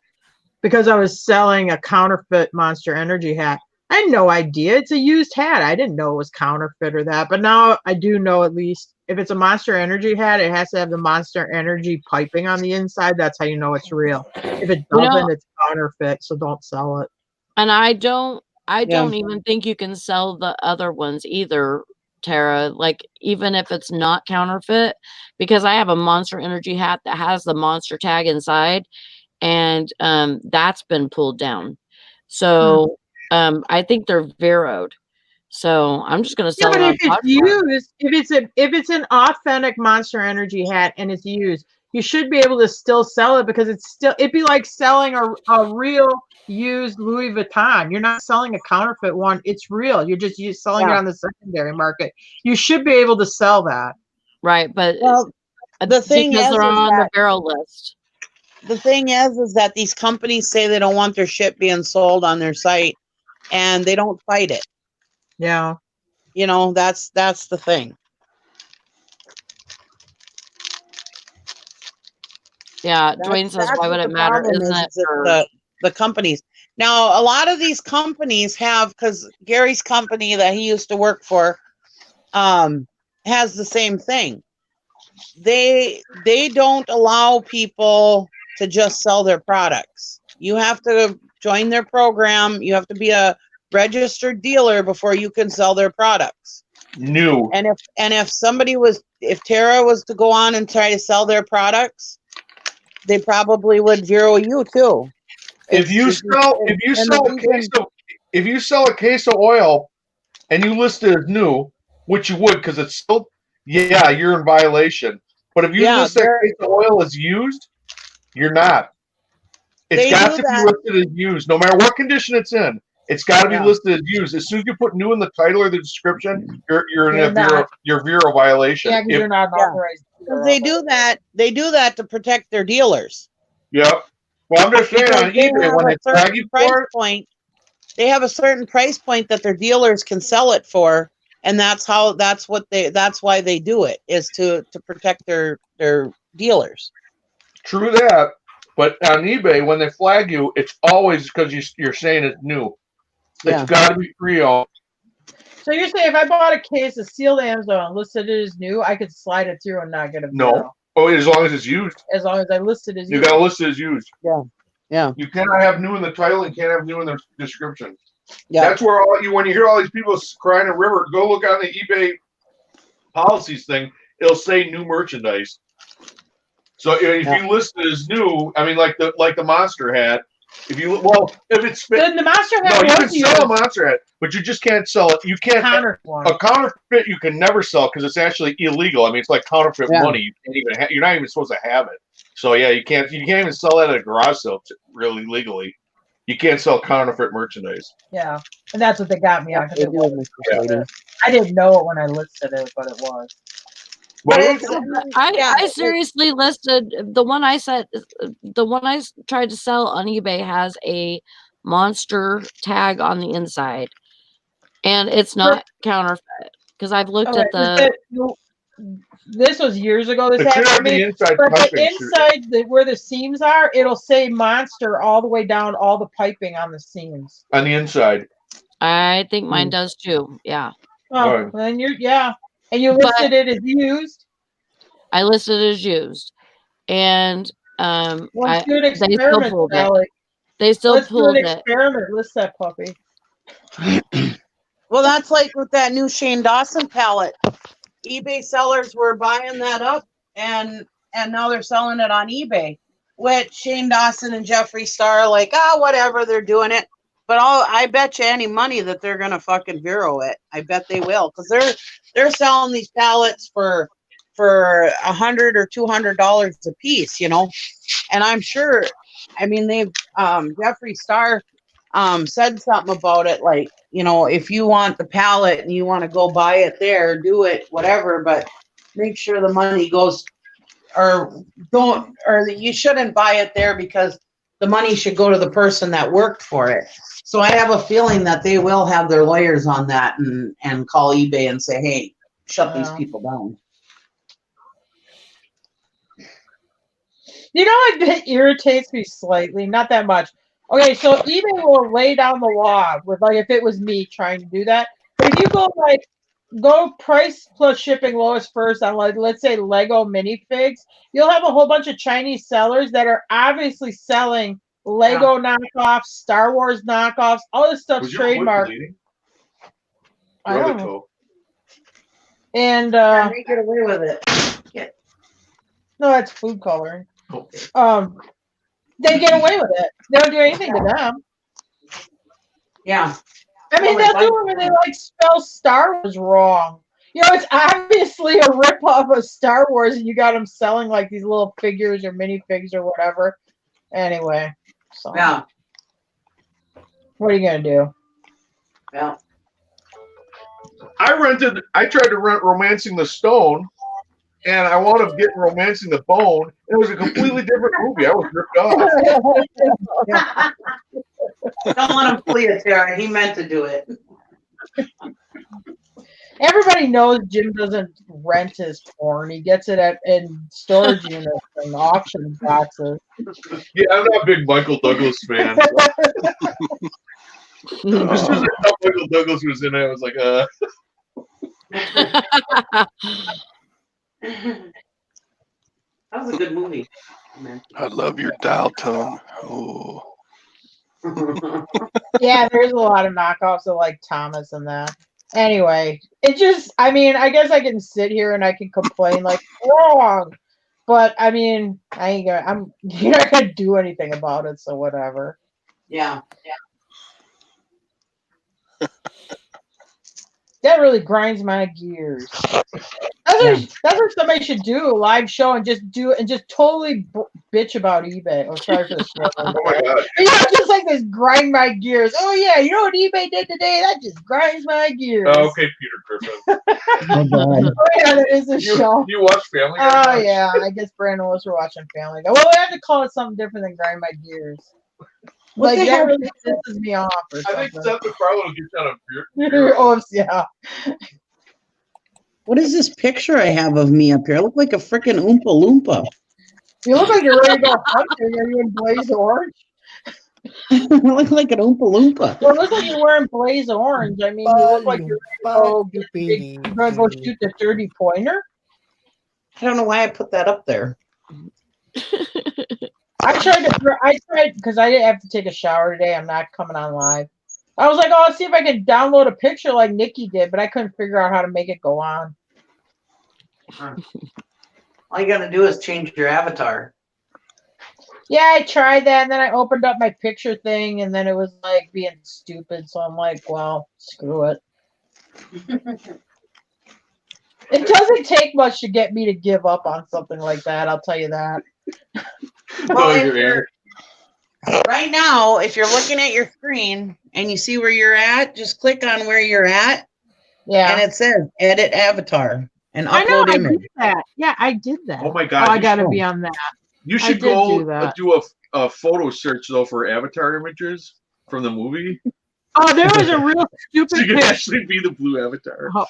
because I was selling a counterfeit Monster Energy hat. I had no idea. It's a used hat. I didn't know it was counterfeit or that. But now I do know, at least if it's a Monster Energy hat, it has to have the Monster Energy piping on the inside. That's how you know it's real. If it doesn't, it's counterfeit. So don't sell it. And I don't even think you can sell the other ones either, Tara. Like, even if it's not counterfeit, because I have a Monster Energy hat that has the monster tag inside, and that's been pulled down. So I think they're Veroed. So I'm just gonna sell it on if it's used, if it's an authentic Monster Energy hat and it's used, you should be able to still sell it because it'd be like selling a real used Louis Vuitton. You're not selling a counterfeit one. It's real. You're just selling it on the secondary market. You should be able to sell that. Right, but the thing because is they're on that the Vero list. The thing is that these companies say they don't want their shit being sold on their site, and they don't fight it. Yeah. That's the thing. Yeah, Dwayne says, why would it matter? Isn't it for the companies? Now, a lot of these companies have, because Gary's company that he used to work for, has the same thing. They don't allow people to just sell their products. You have to join their program. You have to be a registered dealer before you can sell their products. New. And if Tara was to go on and try to sell their products, they probably would zero you too. If you sell a case of oil and you list it as new, which you would because it's still, yeah, you're in violation. But if you list that case of oil as used, you're not. It's got to be listed as used, no matter what condition it's in. It's got to be listed as used. As soon as you put new in the title or the description, you're in a Vero violation. Yeah, because you're not authorized. They do that. They do that to protect their dealers. Yeah. Well, I'm just saying on eBay when they flag you for it, they have a certain price point that their dealers can sell it for, and that's why they do it, is to protect their dealers. True that, but on eBay when they flag you, it's always because you're saying it's new. It's got to be pre-owned. So you're saying if I bought a case of sealed Amazon and listed it as new, I could slide it through and not get a bill? No. Oh, as long as it's used. As long as I listed as used. You got to list it as used. Yeah. Yeah. You cannot have new in the title and can't have new in the description. Yeah. That's where when you hear all these people crying a river, go look on the eBay policies thing. It'll say new merchandise. So if you list it as new, I mean, like the Monster hat. If it's the Monster hat, no, you can sell a Monster hat, but you just can't sell it. You can't a counterfeit. You can never sell because it's actually illegal. I mean, it's like counterfeit money. You can't even you're not even supposed to have it. So yeah, you can't even sell that at a garage sale really legally. You can't sell counterfeit merchandise. Yeah, and that's what they got me on. I didn't know it when I listed it, but it was. I seriously listed the one I tried to sell on eBay has a Monster tag on the inside, and it's not counterfeit because I've looked at the. This was years ago. This happened to me. But the inside, where the seams are, it'll say Monster all the way down, all the piping on the seams. On the inside. I think mine does too. Yeah. Oh, then and you listed it as used. I listed it as used, and let's do an experiment, They still pulled it. Let's do an experiment. List that puppy. Well, that's like with that new Shane Dawson palette. eBay sellers were buying that up, and now they're selling it on eBay. Which Shane Dawson and Jeffree Star are like, whatever, they're doing it. But I bet you any money that they're gonna fucking Vero it. I bet they will, because they're selling these pallets for $100 or $200 a piece, and I'm sure. I mean, they've Jeffree Star said something about it, like, if you want the pallet and you want to go buy it there, do it, whatever, but make sure the money goes, or you shouldn't buy it there because the money should go to the person that worked for it. So I have a feeling that they will have their lawyers on that and call eBay and say, hey, shut these people down. It irritates me slightly, not that much. Okay, so eBay will lay down the law with, like, if it was me trying to do that. But if you go price plus shipping lowest first on, like, let's say Lego minifigs, you'll have a whole bunch of Chinese sellers that are obviously selling Lego knockoffs, Star Wars knockoffs, all this stuff's trademarked. I don't know. And they get away with it. No, that's food coloring. They get away with it. They don't do anything to them. Yeah. I mean, they'll do it when they spell Star Wars wrong. It's obviously a ripoff of Star Wars, and you got them selling like these little figures or minifigs or whatever. Anyway, so what are you gonna do? Yeah. I tried to rent Romancing the Stone, and I wound up getting Romancing the Bone. It was a completely different movie. I was ripped off. Don't let him flee it, Tara. He meant to do it. Everybody knows Jim doesn't rent his porn. He gets it in storage units and auction boxes. Yeah, I'm not a big Michael Douglas fan. As soon as I thought Michael Douglas was in it, I was like, That was a good movie. I love your dial tone. Oh, Yeah, there's a lot of knockoffs of like Thomas and that. Anyway, it just, I mean, I guess I can sit here and I can complain like wrong, but I mean, you're not gonna do anything about it, so whatever. Yeah. That really grinds my gears. That's what somebody should do, a live show, and just do it and just totally bitch about eBay. Oh, sorry for the swear. Oh my god. Just like this grind my gears. Oh yeah, you know what eBay did today? That just grinds my gears. Oh, okay, Peter Griffin. Oh yeah, that is a show. You watch Family Guy? Oh yeah, I guess Brandon was watching Family Guy. Well, we have to call it something different than grind my gears. What Like the that hell? really pisses me off. Or I think something. Seth MacFarlane will get out of beer. Oh yeah. What is this picture I have of me up here? I look like a freaking Oompa Loompa. You look like you're ready to go hunting. Are you in Blaze Orange? I look like an Oompa Loompa. Well, it looks like you're wearing Blaze Orange. I mean, you look like you're going to go shoot the 30-pointer. I don't know why I put that up there. I tried because I didn't have to take a shower today. I'm not coming on live. I was like, oh, let's see if I can download a picture like Nikki did, but I couldn't figure out how to make it go on. All you gotta do is change your avatar. Yeah, I tried that, and then I opened up my picture thing, and then it was like being stupid. So I'm like, well, screw it. It doesn't take much to get me to give up on something like that. I'll tell you that. Well, right now, if you're looking at your screen and you see where you're at, just click on where you're at. Yeah. And it says edit avatar and I know, upload I image. did that. Yeah, I did that. Oh my god. I got to be on that. You I should did go do that. do a photo search though for avatar images from the movie. Oh, there was a real stupid So you can picture. actually be the blue avatar. Oh,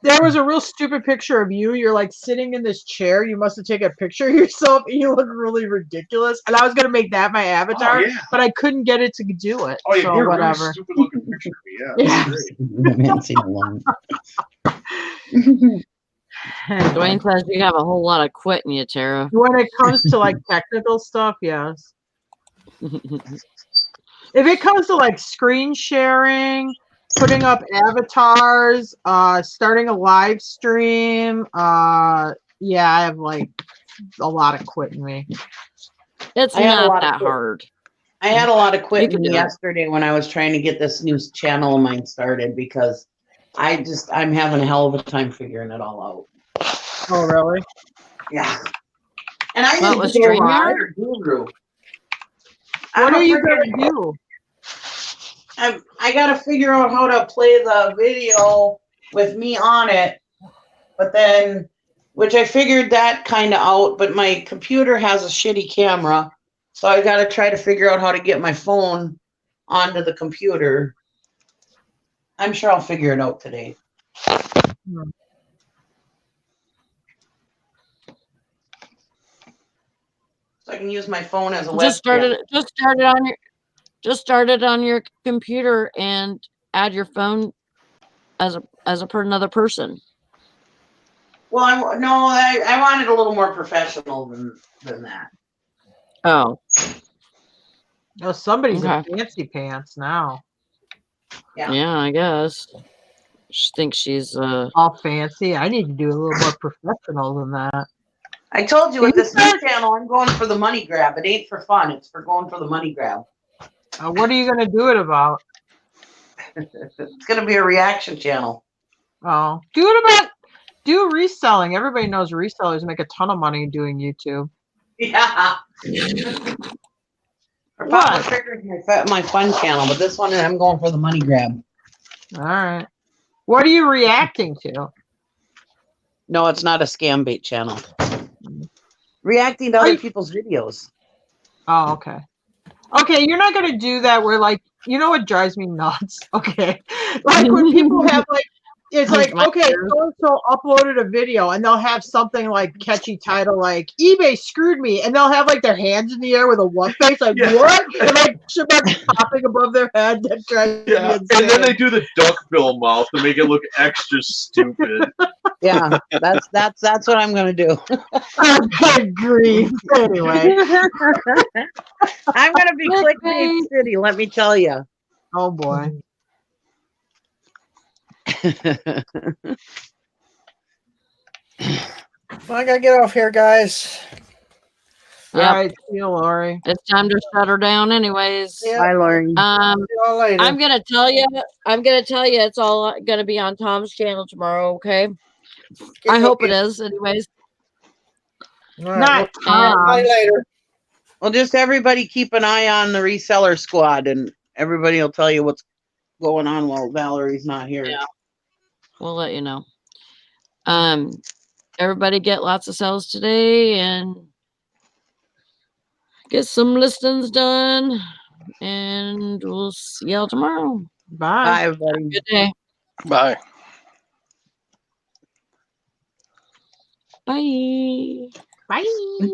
there was a real stupid picture of you. You're like sitting in this chair. You must have taken a picture of yourself, and you look really ridiculous. And I was gonna make that my avatar, Oh, yeah. but I couldn't get it to do it. Oh, yeah, so you're a whatever. really stupid looking picture of me. Yeah. Yeah. That's great. I haven't seen it long. Dwayne says you have a whole lot of quit in you, Tara. When it comes to like technical stuff, yes. If it comes to like screen sharing, putting up avatars, starting a live stream, yeah, I have like a lot of quit in me. It's I had a not lot of that quit. hard. I had a lot of You quitting can do it. yesterday when I was trying to get this new channel of mine started because I'm having a hell of a time figuring it all out. Oh, really? Yeah. And I What was didn't do a StreamYard? lot or guru. What are you gonna do? I gotta figure out how to play the video with me on it, but then, which I figured that kind of out, but my computer has a shitty camera, so I gotta try to figure out how to get my phone onto the computer. I'm sure I'll figure it out today. So I can use my phone as a Just webcam. start it on your computer and add your phone as another person. Well, I wanted a little more professional than that. Oh, Oh, somebody's Okay. in fancy pants now. yeah, I guess. She thinks she's All fancy. I need to do a little more professional than that. I told you with this new channel, I'm going for the money grab. It ain't for fun. It's for going for the money grab. What are you gonna do it about? It's going to be a reaction channel. Oh, do reselling. Everybody knows resellers make a ton of money doing YouTube. Yeah. Or Papa Trigger's my fun channel, but this one I'm going for the money grab. All right. What are you reacting to? No, it's not a scam bait channel. Reacting to other people's videos. Oh, okay. Okay, you're not gonna do that where like, you know what drives me nuts? Okay. Like when people have like it's Who's like, my okay, ears? so uploaded a video and they'll have something like catchy title like eBay screwed me, and they'll have like their hands in the air with a what face, like Yeah. what? And like shit popping above their head. That drives me Yeah, insane. and then they do the duckbill mouth to make it look extra stupid. Yeah, that's what I'm gonna do. Good grief. Anyway. I'm gonna be clickbait Clickbait. city. Let me tell you. Oh boy. Well, I gotta get off here, guys. Yep. All right, see you, Lori. It's time to shut her down anyways. Yeah. Bye, Lauren. See y'all later. I'm gonna tell you it's all gonna be on Tom's channel tomorrow, okay? I hope it is, anyways. All right, Not well, Tom. bye later. Well, just everybody keep an eye on the reseller squad, and everybody will tell you what's going on while Valerie's not here. Yeah. We'll let you know. Everybody get lots of sales today and get some listings done, and we'll see y'all tomorrow. Bye. Bye, everybody. Good day. Bye. Bye. Bye.